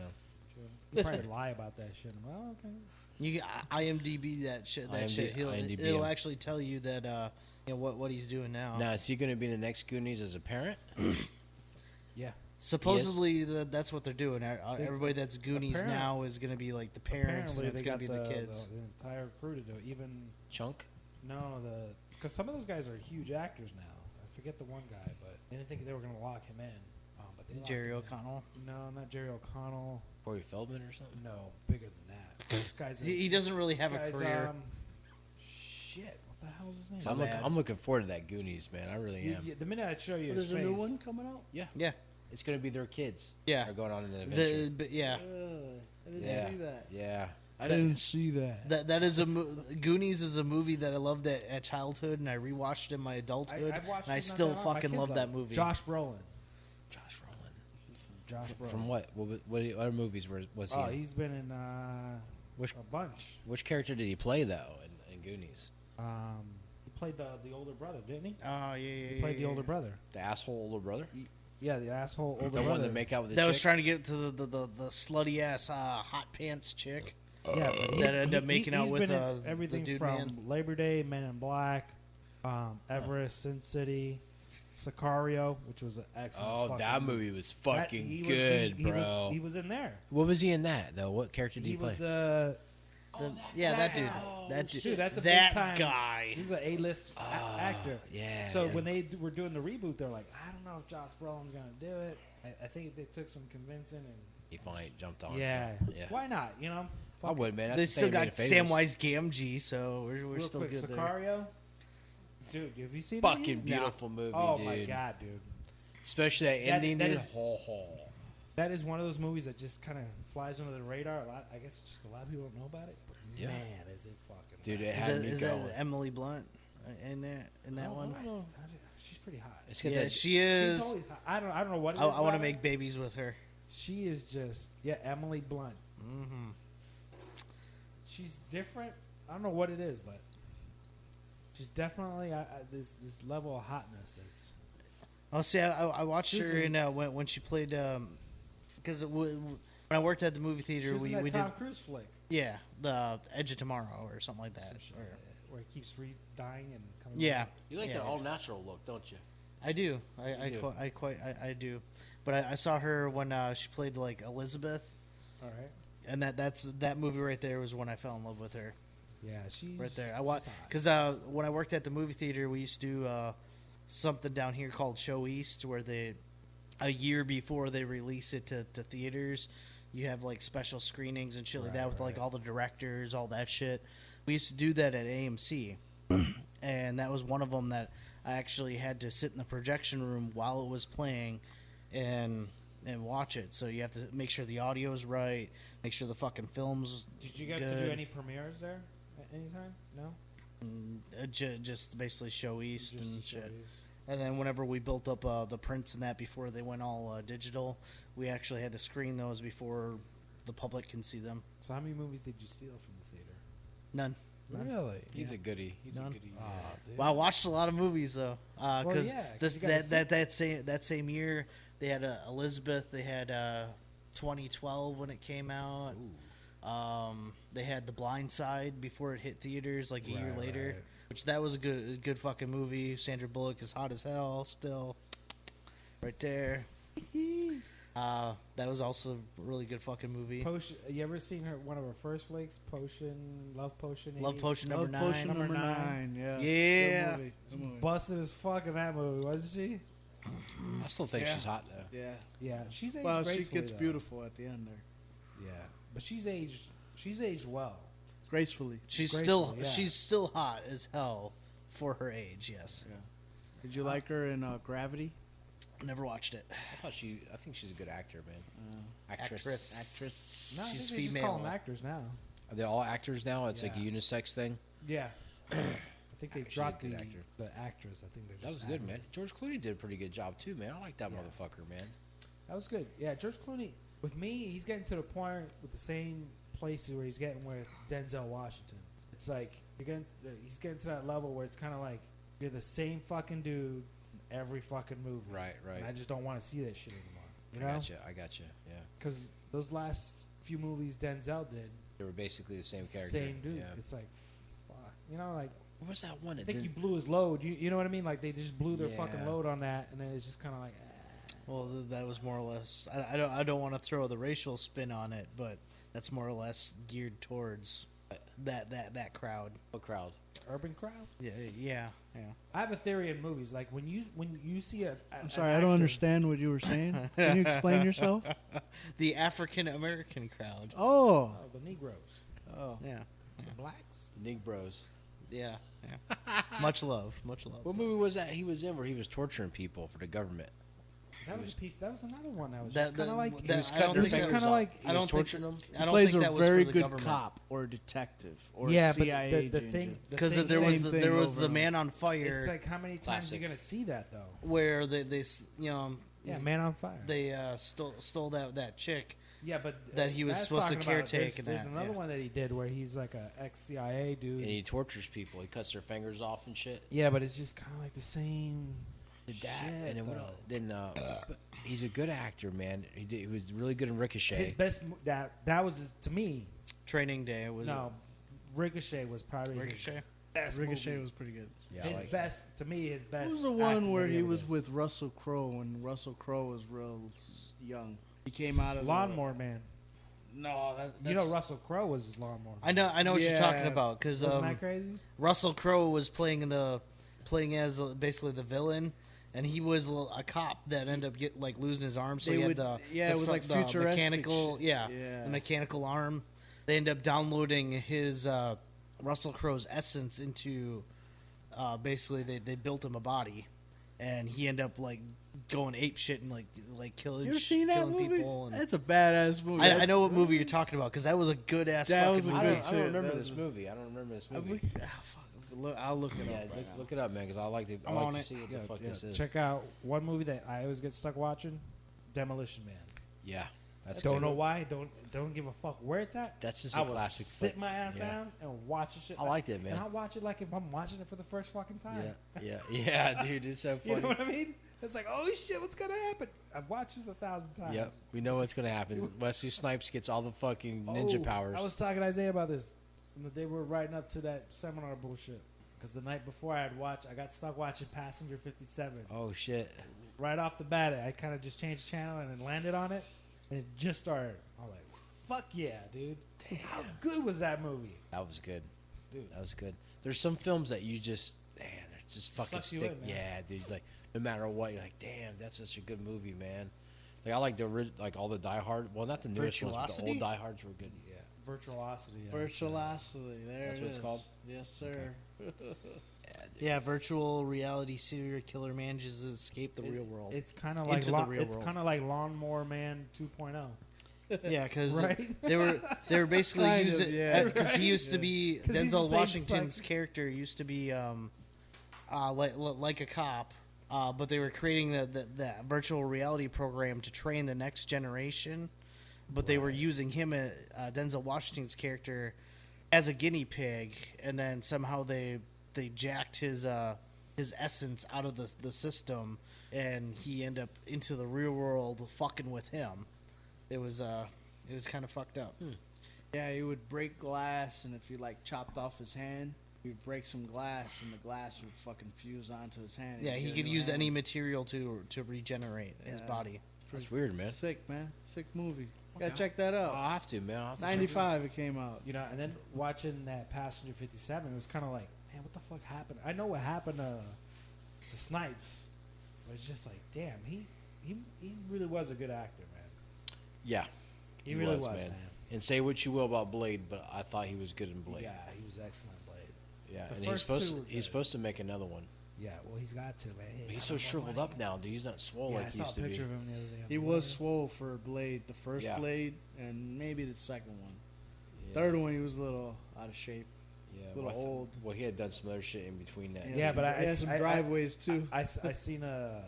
You probably lie about that shit. Well, okay. You can IMDb that shit. That shit. IMDb It'll him. actually tell you that what he's doing now. Now, is he going to be in the next Goonies as a parent? Yeah. Supposedly that's what they're doing. Everybody that's Goonies apparent- now is going to be like the parents. Apparently, And it's they going to got be the kids. the entire crew to do it. Even Chunk? because some of those guys are huge actors now. I forget the one guy, but they didn't think they were gonna lock him in. But they locked Jerry him in. O'Connell. No, not Jerry O'Connell. Corey Feldman or something? No, bigger than that. This guy's He doesn't really this have a guy's, career. Shit, what the hell's his name? So I'm looking forward to that Goonies, man. I really am. The minute I show you his There's a face, new one coming out. Yeah. Yeah. It's going to be their kids. Yeah. They're going on an adventure. But yeah. I didn't Yeah. see that. Yeah. I didn't see that. That is Goonies is a movie that I loved at childhood, and I rewatched in my adulthood, I've watched and I it not still that long. My fucking kids love that movie. Josh Brolin. Josh Brolin. Josh Brolin. From what? What other movies was he Oh, in? he's been in Which, a bunch. which character did he play, though, in Goonies? He played the older brother, didn't he? Oh yeah, He played the older brher. The asshole older brother? Yeah, the asshole older The brother. one that make out with the That chick? was trying to get to the slutty ass hot pants chick. Yeah, but That ended up making out he's with been in the everything dude from man. Labor Day, Men in Black, Everest, Sin City, Sicario, which was an excellent. Oh, fucking that movie was That- fucking he was good, he bro. he was in there. What was he in that, though? What character did he, He play? was the that dude. That dude. dude. That's a that big time guy. He's an A-list actor. yeah, So yeah. when they were doing the reboot, they're like, I don't know if Josh Brolin's gonna do it. I think they took some convincing and He finally jumped on. yeah. Yeah. Why not? You know. I would, man. That's They the still thing, got being famous. Samwise Gamgee, so we're Real still quick, good there. Sicario. Dude, have you seen it? Fucking yet? beautiful movie, Oh dude. my god, dude. Especially that That- ending, that dude. is- That That is one of those movies that just kind of flies under the radar. I guess just a lot of people don't know about it. But Yeah. man, is it fucking Dude, bad. it had me Is going. that Emily Blunt in that Oh, one? I don't know. She's pretty hot. It's got Yeah, that. she is. She's always hot. I don't know what it I is want to about make her. babies with her. She is just Emily Blunt. Mm-hmm. She's different. I don't know what it is, but she's definitely this level of hotness. It's Oh, see, I watched She was her in- in when she played because when I worked at the movie She theater, was in we that Tom did Cruise flick. yeah the Edge of Tomorrow or something like that. Some shit, Or- where he keeps dying and coming yeah, back. You like yeah. that all natural look, don't you? I do. You do. I do. But I saw her when she played like Elizabeth, All right. and that movie right there was when I fell in love with her. Yeah, she's Right there, I watched she's hot. because when I worked at the movie theater, we used to do something down here called Show East, where a year before they release it to theaters, you have like special screenings and shit like that with like all the directors, all that shit. We used to do that at AMC, and that was one of them that I actually had to sit in the projection room while it was playing, and watch it. So you have to make sure the audio's right, make sure the fucking film's Did you get good. to do any premieres there at any time? No. Just basically Show East Just and the shit. shows. And then whenever we built up the prints and that before they went all digital, we actually had to screen those before the public can see them. So how many movies did you steal from the theater? None. Really? He's a goodie. He's None. a goodie. Oh, dude. Well, I watched a lot of movies though, because yeah, 'cause you gotta that same year they had Elizabeth. They had 2012 when it came out. They had The Blind Side before it hit theaters like a year Right, later, right. which that was a good fucking movie. Sandra Bullock is hot as hell still, right there. That was also a really good fucking movie. Potion. You ever seen one of her first flicks? Potion, Love Potion. Love 8? Potion number Love 9. Potion number 9. Yeah. Yeah. Good movie. Good movie. Busted as fuck in that movie, wasn't she? I still think Yeah. she's hot though. Yeah. Yeah, she's aged Well, she gracefully, gets though. beautiful at the end there. Yeah, but she's aged. She's aged well. Gracefully. She's Graceful, yeah. she's still hot as hell for her age. Yes. Yeah. Did you like her in Gravity? Never watched it. I think she's a good actor, man. Actress. No, I She's think they just call them female. actors now. Are they all actors now? It's like a Yeah. unisex thing. Yeah, I think they've She's a dropped good the actor. the actress. I think they're just That was good, acting. man. George Clooney did a pretty good job too, man. I like that Yeah. motherfucker, man. That was good. Yeah, George Clooney. With me, he's getting to the point with the same places where he's getting with Denzel Washington. It's like he's getting to that level where it's kind of like you're the same fucking dude in every fucking movie. Right, right. And I just don't want to see that shit anymore. You I know? gotcha. Yeah, Because those last few movies Denzel did, they were basically the same character. same dude. Yeah. It's like, fuck. You know, like What was that one? I That think you didn't- blew his load. You know what I mean? Like they just blew their fucking Yeah. load on that, and then it's just kind of like. Well, that was more or less. I don't want to throw the racial spin on it, but that's more or less geared towards that crowd. What crowd? Urban crowd. Yeah. I have a theory in movies. Like when you see I'm sorry, I don't understand what you were saying. Can you explain yourself? The African American crowd. Oh. Oh, the Negroes, Oh. Yeah. the blacks. Nick Bros. Yeah. Much love. What movie was that he was in where he was torturing people for the government? That was a piece. That was another one. That was That- just kind of that- like. that- was I cutting don't their it was just think fingers kind of off. like. He I was don't think- torturing them. I He don't plays think a that was very for the good government. cop or a detective or Yeah, a but CIA the agent. thing Because thing there is- was Same the, thing there was the overall. Man on Fire It's like how many times Classic. you're gonna see that though? where they Yeah, Man on Fire. they stole that chick. Yeah, but that he was that's supposed to talking about- caretake and There's that, another yeah. one that he did where he's like a ex-CIA dude. And he tortures people. He cuts their fingers off and shit. Yeah, but it's just kind of like the same. Did that, shit, and then though. but he's a good actor, man. He was really good in Ricochet. His best that was to me. Training Day was No, Ricochet was probably Ricochet. his best. Ricochet movie. was pretty good. yeah, I His like best to me. His best. What was the one acting where that he ever was did. with Russell Crowe when Russell Crowe was real young? He came out of Lawnmower Man? No, You know Russell Crowe was his lawnmower. I know what you're talking Yeah. about because Wasn't that crazy? Russell Crowe was playing as basically the villain, and he was a cop that ended up losing his arm. So They he had would- the yeah, it was like the futuristic mechanical, shit. yeah, Yeah. the mechanical arm. They end up downloading his Russell Crowe's essence into basically they built him a body, and he ended up going ape shit and killing You ever seen that killing movie? people. And That's a badass movie. I know what movie you're talking about because that was a good ass. That fucking was a movie. good I too. don't remember That this was- movie. I don't remember this I movie. think- I'll look it Yeah, up. Right now. look it up, man, because I like to. I I'm like on to it. see what Yeah, the fuck yeah. this is. Check out one movie that I always get stuck watching: Demolition Man. Yeah, that's Don't good. know why. Don't give a fuck where it's at. That's just I a will classic. sit flick. my ass Yeah. down and watch the shit. I liked it, man. And I watch it like if I'm watching it for the first fucking time. Yeah, dude, it's so funny. You know what I mean? It's like, oh shit, what's gonna happen? I've watched this 1,000 times. Yep, we know what's gonna happen. Wesley Snipes gets all the fucking ninja powers. I was talking to Isaiah about this. They were writing up to that seminar bullshit. Because the night before I got stuck watching Passenger 57. Oh shit! Right off the bat, I kind of just changed channel and then landed on it, and it just started. I was like, fuck yeah, dude. Damn. How good was that movie? That was good, Dude. That was good. There's some films that you just, man, they're just fucking Sucks you stick. in, man. Yeah, dude. It's like no matter what, you're like, damn, that's such a good movie, man. Like I like like all the Die Hard. Well, not the newest ones, but the old Die Hards were good. Yeah, Virtuosity. Virtuosity. There That's it what it's is. called? Yes, sir. Yeah, dude. Yeah, virtual reality serial killer manages to escape the real world. It's kind of like Into the real world. kind of like Lawnmower Man 2.0. Yeah, because Right? they were basically Kind of, using yeah. because he used to be 'Cause he's the Denzel same Washington's psych- character used to be like a cop, but they were creating the virtual reality program to train the next generation, but they were using him Denzel Washington's character as a guinea pig, and then somehow they jacked his essence out of the system, and he ended up into the real world fucking with him. It was kind of fucked up. Yeah, he would break glass, and if you like chopped off his hand, he would break some glass, and the glass would fucking fuse onto his hand. Yeah, He'd he get a could new use hand. any material to regenerate his Yeah. body. That's weird, man. Sick, man. Sick movie. Okay. Gotta check that out. I'll have to, man. I'll have to check it out. 95 it came out. You know, and then watching that Passenger 57, it was kind of like, man, what the fuck happened? I know what happened to Snipes, but it's just like, damn, he really was a good actor, man. Yeah, He really was, man. And say what you will about Blade, but I thought he was good in Blade. Yeah, he was excellent, Blade. Yeah, The and he's first supposed two were he's good. supposed to make another one. Yeah, well, he's got to, man. But he's so shriveled up now, dude. He's not swole Yeah, like I he saw a used to be. picture of him the other day. on He the was web. swole for Blade, the first Yeah. Blade, and maybe the second one. Yeah. Third one, he was a little out of shape. Yeah, little well, old. Well, he had done some other shit in between that. He Yeah, had but some- I- he had some I- driveways too. I seen a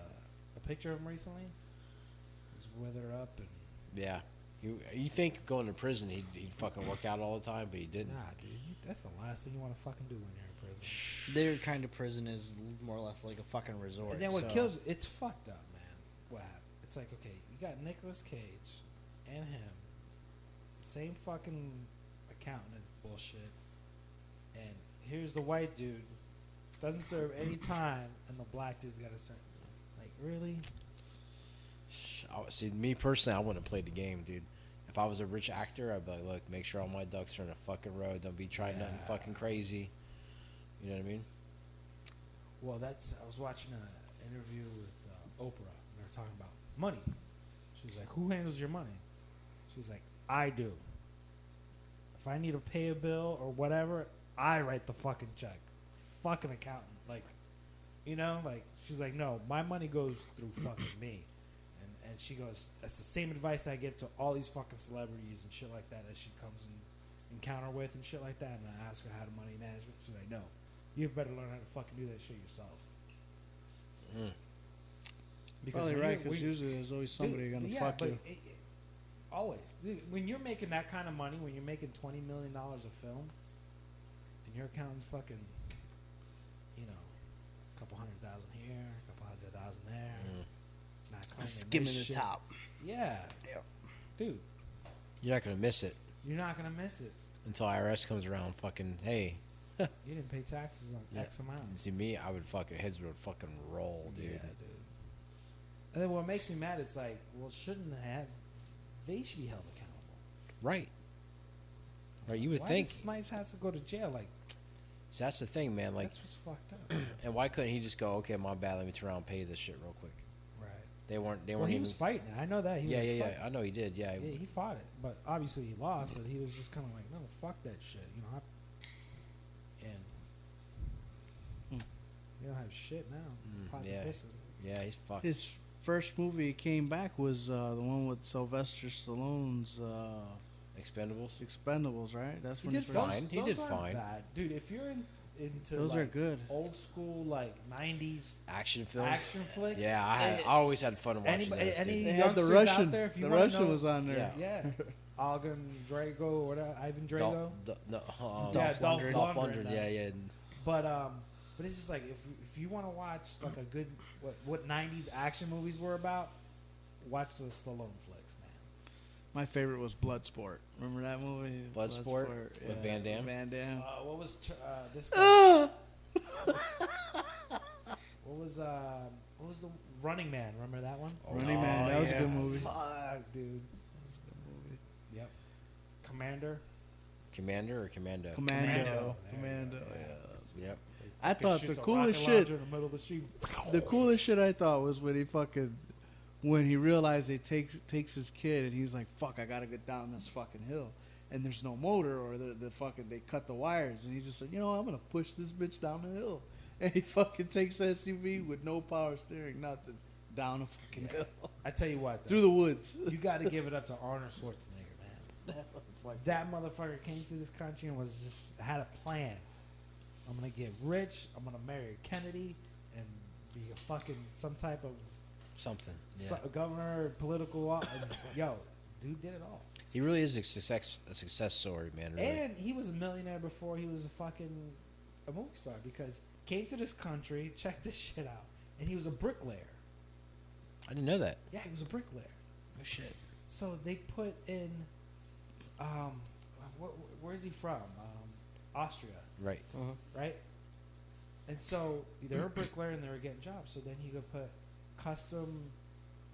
picture of him recently. He's withered up and Yeah. You think going to prison he'd fucking work out all the time, but he didn't. nah, dude, that's the last thing you want to fucking do when you're in prison. Their kind of prison is more or less like a fucking resort. And then what so- kills it's fucked up, man. What happened? It's like, okay, you got Nicolas Cage and him, same fucking accountant bullshit, and here's the white dude doesn't serve any time, and the black dude's got to serve. Like, really? See, me personally, I wouldn't have played the game, dude. If I was a rich actor, I'd be like, look, make sure all my ducks are in a fucking row. Don't be trying nothing Yeah. fucking crazy. You know what I mean? Well, I was watching an interview with Oprah, and they were talking about money. She was like, "Who handles your money?" She's like, "I do. If I need to pay a bill or whatever, I write the fucking check. Fucking accountant, like, you know, like." She's like, "No, my money goes through fucking me." And she goes, "That's the same advice I give to all these fucking celebrities and shit like that she comes and encounter with and shit like that." And I ask her how to money management. She's like, "No, you better learn how to fucking do that shit yourself." Mm. Probably when right, you're- because when- usually there's always somebody Dude, gonna yeah, fuck but you. Always. Dude, when you're making that kind of money, when you're making $20 million a film, and your accountant's fucking, you know, a couple $100,000 here, a couple $100,000 there, not claiming skimming this the shit. top. Yeah. Dude, You're not gonna miss it you're not going to miss it. until IRS comes around. Fucking hey, You didn't pay taxes on Yeah. X amount. see me, I would fucking heads would fucking roll, dude. Yeah, dude. And then what makes me mad, it's like, well, they should be held accountable. Right. Right. You would Why think. does Snipes has to go to jail? Like, So that's the thing, man. Like, that's what's fucked up. and why couldn't he just go? Okay, my bad. Let me turn around and pay this shit real quick. Right. They weren't. They Well, weren't he even. was fighting it. I know that. He was Yeah, like, yeah, fuck yeah. I know he did. Yeah. Yeah, he fought it, but obviously he lost. But he was just kind of like, no, fuck that shit, you know. And you don't have shit now. Pot to yeah. piss in. Yeah, he's fucked. His first movie he came back was the one with Sylvester Stallone's Expendables. Expendables, right? That's He when did he first- fine. He did aren't fine. bad. Dude. If you're into Those like, are good. old school like '90s Action films. action flicks. Yeah, I always had fun watching Anybody- those. any- dude. They had the youngsters Russian. out there, if you The wanna Russian know- was on there. Yeah. Yeah. Algan Drago or whatever, Ivan Drago. No, Yeah, Dolph Dolph Lundgren. Lundgren. Yeah, yeah. But But it's just like if you want to watch like a good what 90s action movies were about, watch the Stallone flicks, man. My favorite was Bloodsport. Remember that movie? Bloodsport with Van Damme? Van Damme. What was this guy? What was the Running Man? Remember that one? Running Man. That was a good movie. Fuck, dude. That was a good movie. Yep. Commander. Commander or Commando? Commando. Commando. Yeah. Yep. I thought the Shoots a coolest rocket shit. launcher in the middle of the sheet. The coolest shit I thought was when he realized he takes his kid and he's like, "Fuck, I gotta get down this fucking hill." And there's no motor or the fucking they cut the wires and he's just like, I'm gonna push this bitch down the hill. And he fucking takes the SUV with no power steering, nothing, down a fucking hill I tell you what, though, through the woods. you got to give it up to Arnold Schwarzenegger, man. That motherfucker came to this country and had a plan. I'm gonna get rich. I'm gonna marry Kennedy and be a fucking some type of Something. Yeah. governor, political. Yo, dude did it all. He really is a success story, man. Really. And he was a millionaire before he was a movie star because came to this country, check this shit out, and he was a bricklayer. I didn't know that. Yeah, he was a bricklayer. Oh shit. So they put in, where's he from? Austria, Right. right? And so they were a bricklayer and they were getting jobs. So then he could put custom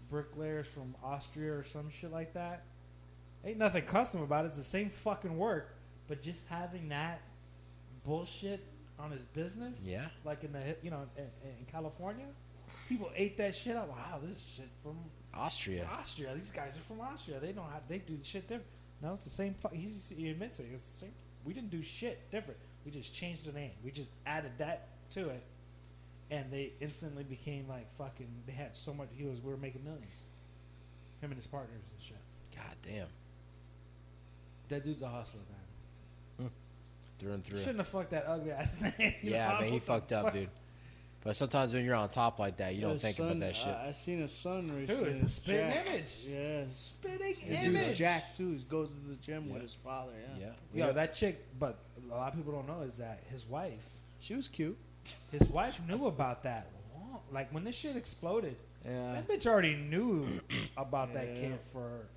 bricklayers from Austria or some shit like that. Ain't nothing custom about it. It's the same fucking work, but just having that bullshit on his business, Yeah. like in in California, people ate that shit up. Wow, this is shit from Austria. Austria. These guys are from Austria. They know how they do shit different. No, it's the same. He admits it. It's the same. We didn't do shit different. We just changed the name. We just added that to it, and they instantly became like fucking. They had so much. We were making millions. Him and his partners and shit. God damn. That dude's a hustler, man. Through and through. Shouldn't have fucked that ugly ass name. Yeah, man, he What the fucked up, fuck? dude. But sometimes when you're on top like that, you don't think about that shit. I seen his son recently. Dude, it's a spitting Jack. image. Yeah. Spitting His image. dude's Jack too. He goes to the gym Yeah. with his father. Yeah. Yeah. Yo, that chick. But a lot of people don't know is that his wife. She was cute. His wife knew about that. Like when this shit exploded, Yeah. that bitch already knew about that Yeah. kid for.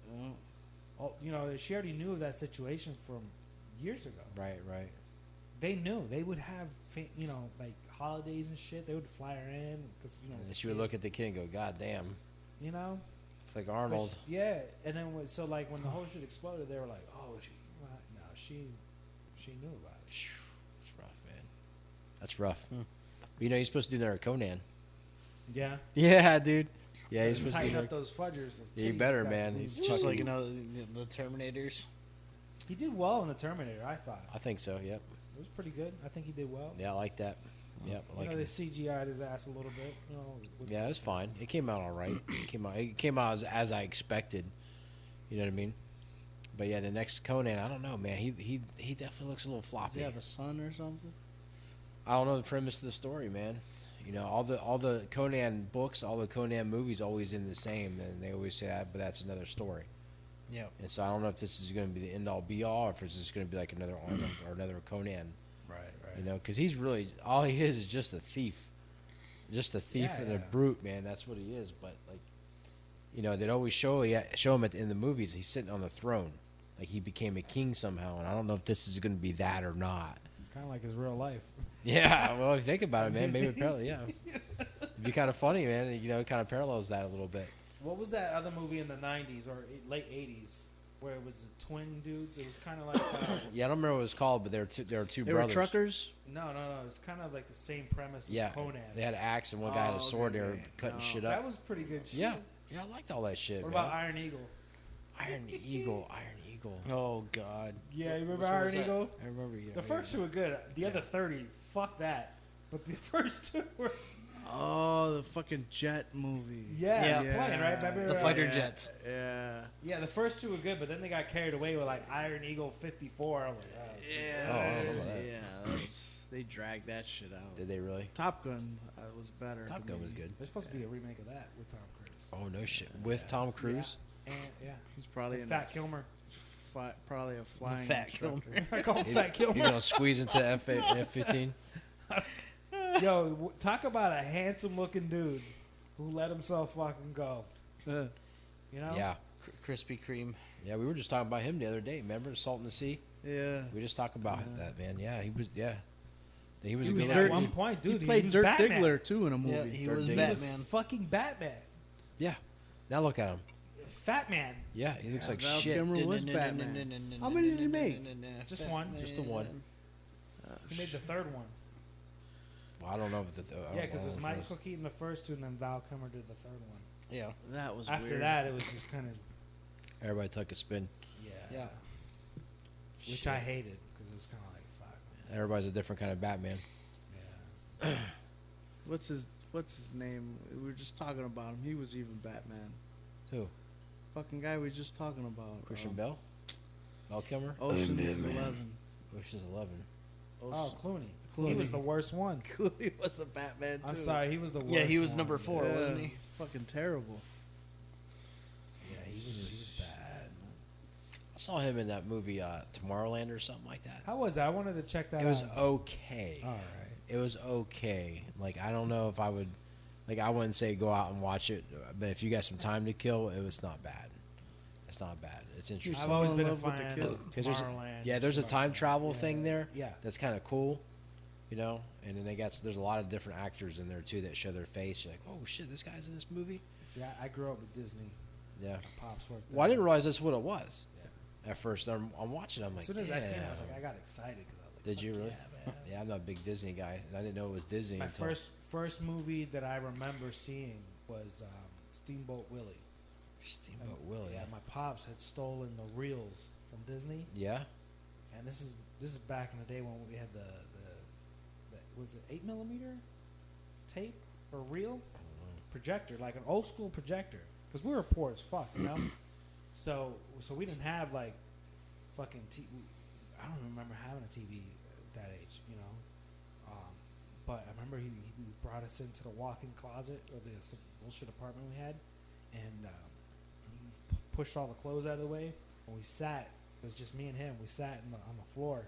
She already knew of that situation from years ago. Right. They knew they would have, like holidays and shit. They would fly her in because And then she would look at the kid and go, God damn. It's like but Arnold. yeah, and then when the whole shit exploded, they were like, "Oh, she knew about it." It's rough, man. That's rough. But you're supposed to do that at Conan. Yeah, Yeah, dude. Yeah, he's and supposed to tighten do up those fudgers. Those Yeah, you titties better, got man. these- He's Just fucking- like the Terminators. He did well in the Terminator. I thought I think so, yep. it was pretty good. I think he did well. Yeah, I like that. Yep, I like They it. CGI'd his ass a little bit. With- Yeah, it was fine. It came out all right. It came out as I expected. You know what I mean? But yeah, the next Conan, I don't know, man. He definitely looks a little Does floppy. he have a son or something? I don't know the premise of the story, man. All the Conan books, all the Conan movies always end the same, and they always say that, but that's another story. Yeah. And so I don't know if this is going to be the end all be all, or if it's just going to be like another Arnold or another Conan. Right. Because he's really all he is just a thief, Yeah, and a yeah. brute, man. That's what he is. But they'd always show him in the movies. He's sitting on the throne, like he became a king somehow. And I don't know if this is going to be that or not. It's kind of like his real life. Yeah, well, if you think about it, man, maybe apparently, yeah, it'd be kind of funny, man. It kind of parallels that a little bit. What was that other movie in the '90s or late '80s where it was the twin dudes? It was kind of like Yeah, I don't remember what it was called, but there were two They brothers. were truckers. no. It's kind of like the same premise Yeah, as Conan. they had an axe and one guy had a sword. They were cutting shit That up. was pretty good shit. Yeah, I liked all that shit. What man. about Iron Eagle? Iron Eagle? Oh God. Yeah, you remember Which one was Iron that? Eagle? I remember. The first two were good. The other 30, fuck that. But the first two were Oh, the fucking jet movie. yeah, plane, right? Remember The fighter jets. Yeah. Yeah, the first two were good, but then they got carried away with like Iron Eagle 54. I'm like, Yeah. Oh, I don't know about that. Yeah. They dragged that shit out. Did they really? Top Gun was better. Top to Gun me. was good. there's supposed to be a remake of that with Tom Cruise. Oh no shit! With Tom Cruise? And He's probably and in Fat Kilmer. probably a flying Fat instructor. I call him He's, Fat Kilmer. he's gonna squeeze into F-15. talk about a handsome looking dude who let himself fucking go. You know? Yeah. Krispy Kreme. Yeah, we were just talking about him the other day. Remember Salt in the Sea? Yeah. We just talked about that, man. Yeah, he was. Yeah, he was He a was good at looking one dude. point, dude. He played was Dirk Batman. Diggler too in a movie. Yeah, he Dirk was Diggler. He was Batman. fucking Batman. Yeah. Now look at him. Fat man. Yeah, he looks like Val shit. Kilmer was Batman. How many did he make? Just one. Just the one. He made the third one. Well, I don't know if the. Yeah, because it was Michael Keaton the first two, and then Val Kilmer did the third one. Yeah. That was After weird. that, it was just kind of Everybody took a spin. Yeah. which Shit. I hated because it was kind of like fuck, man. Everybody's a different kind of Batman. Yeah. What's his name? We were just talking about him. He was even Batman. Who? Fucking guy we were just talking about. Christian Bell? Val Kilmer? Ocean's Batman. 11. Ocean's 11. Oh, Clooney. He Clooney. was the worst one. Clooney was a Batman too. I'm sorry, he was the worst. Yeah, he was one. number 4, Yeah, wasn't he? it's fucking terrible. Yeah, he was bad. I saw him in that movie Tomorrowland or something like that. How was that? I wanted to check that It was out. okay. All right. It was okay. Like, I don't know if I would, like, I wouldn't say go out and watch it, but if you got some time to kill, it was not bad. It's not bad. It's interesting. I've always in been a love with the fan kid. of 'Cause there's a- Tomorrowland. Yeah, there's a shit time like travel that. thing there. Yeah. That's kind of cool, you know. And then there's a lot of different actors in there too that show their face. You're like, oh shit, this guy's in this movie. See, I grew up with Disney. Yeah. My pops worked there. Well, I didn't realize that's what it was Yeah. at first. I'm watching. I'm like, As soon as I seen it, I was "Damn." like, I got excited because I was like, Did fuck you really? Yeah, man. Yeah, I'm not a big Disney guy, and I didn't know it was Disney My until first movie that I remember seeing was Steamboat Willie. Steamboat Willie. Yeah, my pops had stolen the reels from Disney, Yeah. and this is back in the day when we had the was it 8mm tape or reel projector, like an old school projector, because we were poor as fuck, you know. so we didn't have like fucking TV. I don't remember having a TV at that age, you know. But I remember he brought us into the walk-in closet of this bullshit apartment we had, and he pushed all the clothes out of the way. And we sat. It was just me and him. We sat on the floor,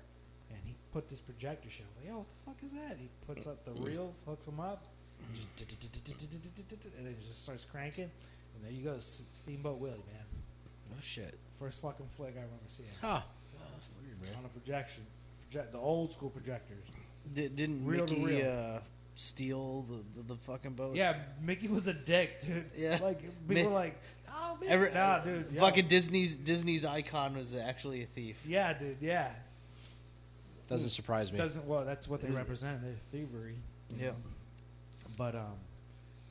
and he put this projector shit. I was like, "Yo, what the fuck is that?" He puts up the reels, hooks them up, and and it just starts cranking. And there you go, Steamboat Willie, man. Oh shit. First fucking flick I remember seeing Huh. That's weird, man. on a projection. The old school projectors. Didn't Reel to Mickey reel. steal the fucking boat? Yeah, Mickey was a dick, dude. Yeah. Like people were like, "Oh, Mickey." Every, Nah, dude. yo. Fucking Disney's icon was actually a thief. Yeah, dude. Yeah. Doesn't surprise me. Doesn't well. That's what they represent. They're thievery. you Yeah. know. But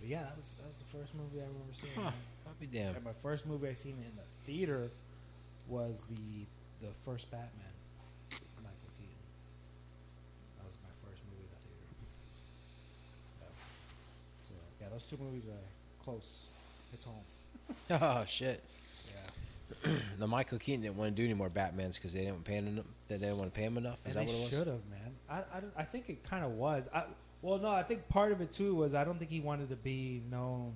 yeah, that was the first movie I remember seeing. Huh. man. I'll be damned. And my first movie I seen in the theater was the first Batman, Michael Keaton. That was my first movie in the theater. Yeah. So yeah, those two movies are close. It's home. Oh shit. Yeah. The Michael Keaton didn't want to do any more Batmans because they didn't pay him. They didn't want to pay him enough. Is And that they what it was? should have, man. I think it kind of was. Well, no, I think part of it too was I don't think he wanted to be known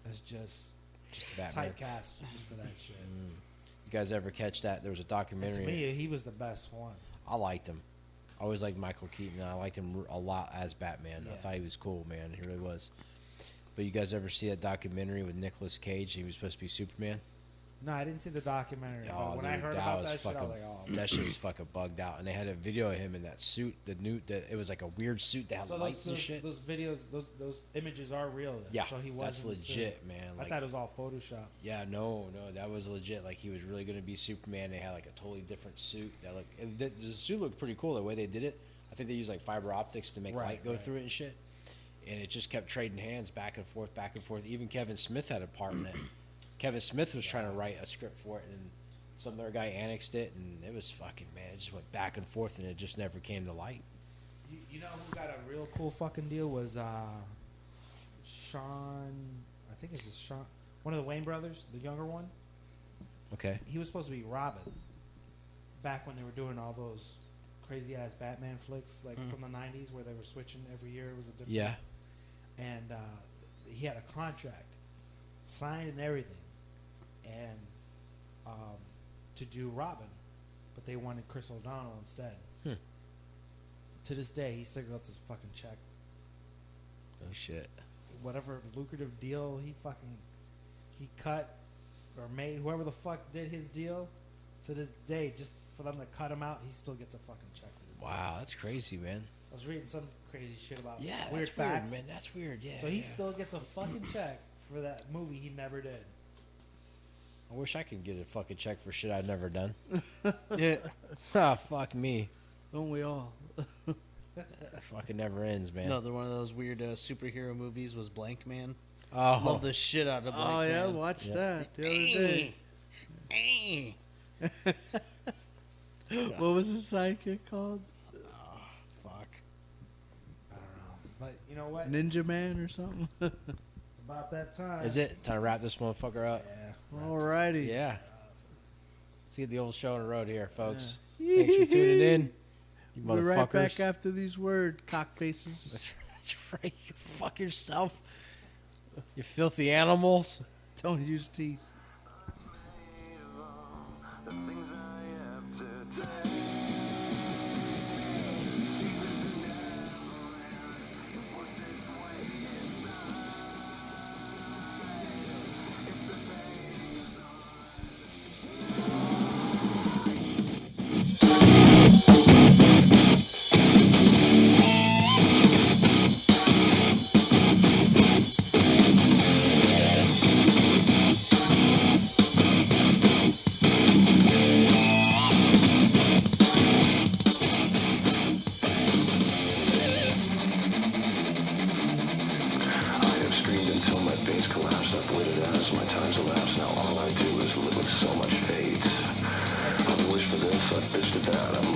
as just Just a Batman. typecast just for that shit. You guys ever catch that? There was a And to documentary. me, he was the best one. I liked him. I always liked Michael Keaton. I liked him a lot as Batman. I Yeah. thought he was cool, man. He really was. But you guys ever see that documentary with Nicolas Cage? He was supposed to be Superman. No, I didn't see the documentary. Oh, but when I dude, heard that about was that shit, I fucking- was like, oh. That shit was fucking bugged out. And they had a video of him in that suit. It was like a weird suit that had So lights and those shit. videos, those images are real. Then. Yeah, So he was that's legit, man. I Like, thought it was all Photoshop. yeah, no, that was legit. Like he was really going to be Superman. They had like a totally different suit. That the suit looked pretty cool the way they did it. I think they used like fiber optics to make Right, light go right. through it and shit. And it just kept trading hands back and forth, back and forth. Even Kevin Smith had a part in it. Kevin Smith was trying to write a script for it, and some other guy annexed it, and it was fucking, man. It just went back and forth, and it just never came to light. You know who got a real cool fucking deal was Sean. I think it's Sean, one of the Wayne brothers, the younger one. Okay. He was supposed to be Robin. Back when they were doing all those crazy ass Batman flicks, like from the '90s, where they were switching every year. It was a different. Yeah. And he had a contract signed and everything, and to do Robin, but they wanted Chris O'Donnell instead. Hmm. To this day, he still got his fucking check Oh shit. whatever lucrative deal he cut or made, whoever the fuck did his deal, to this day, just for them to cut him out, he still gets a fucking check to this day. Wow, that's crazy, man. I was reading some crazy shit about Yeah, weird that's facts. weird, man. That's weird. Yeah. So he yeah. still gets a fucking check for that movie he never did. I wish I could get a fucking check for shit I've never done. Yeah. Ah, fuck me. Don't we all? It fucking never ends, man. Another one of those weird superhero movies was Blank Man. Oh, Love the shit out of Blank Oh yeah, Man. watch Yeah. that the other day. What was his sidekick called? Fuck. I don't know. But you know what? Ninja Man or something? About that time. is it time to wrap this motherfucker up? Yeah. Alrighty. Yeah. Let's get the old show on the road here, folks. Yeah. Thanks for tuning in, you We'll be right motherfuckers. back after these word cock faces. That's right. You fuck yourself. You filthy animals. Don't use teeth. I have streamed until my base collapsed. I've waited as my time's elapsed. Now all I do is live with so much fate. I've wished for this, I've bitched at that. I'm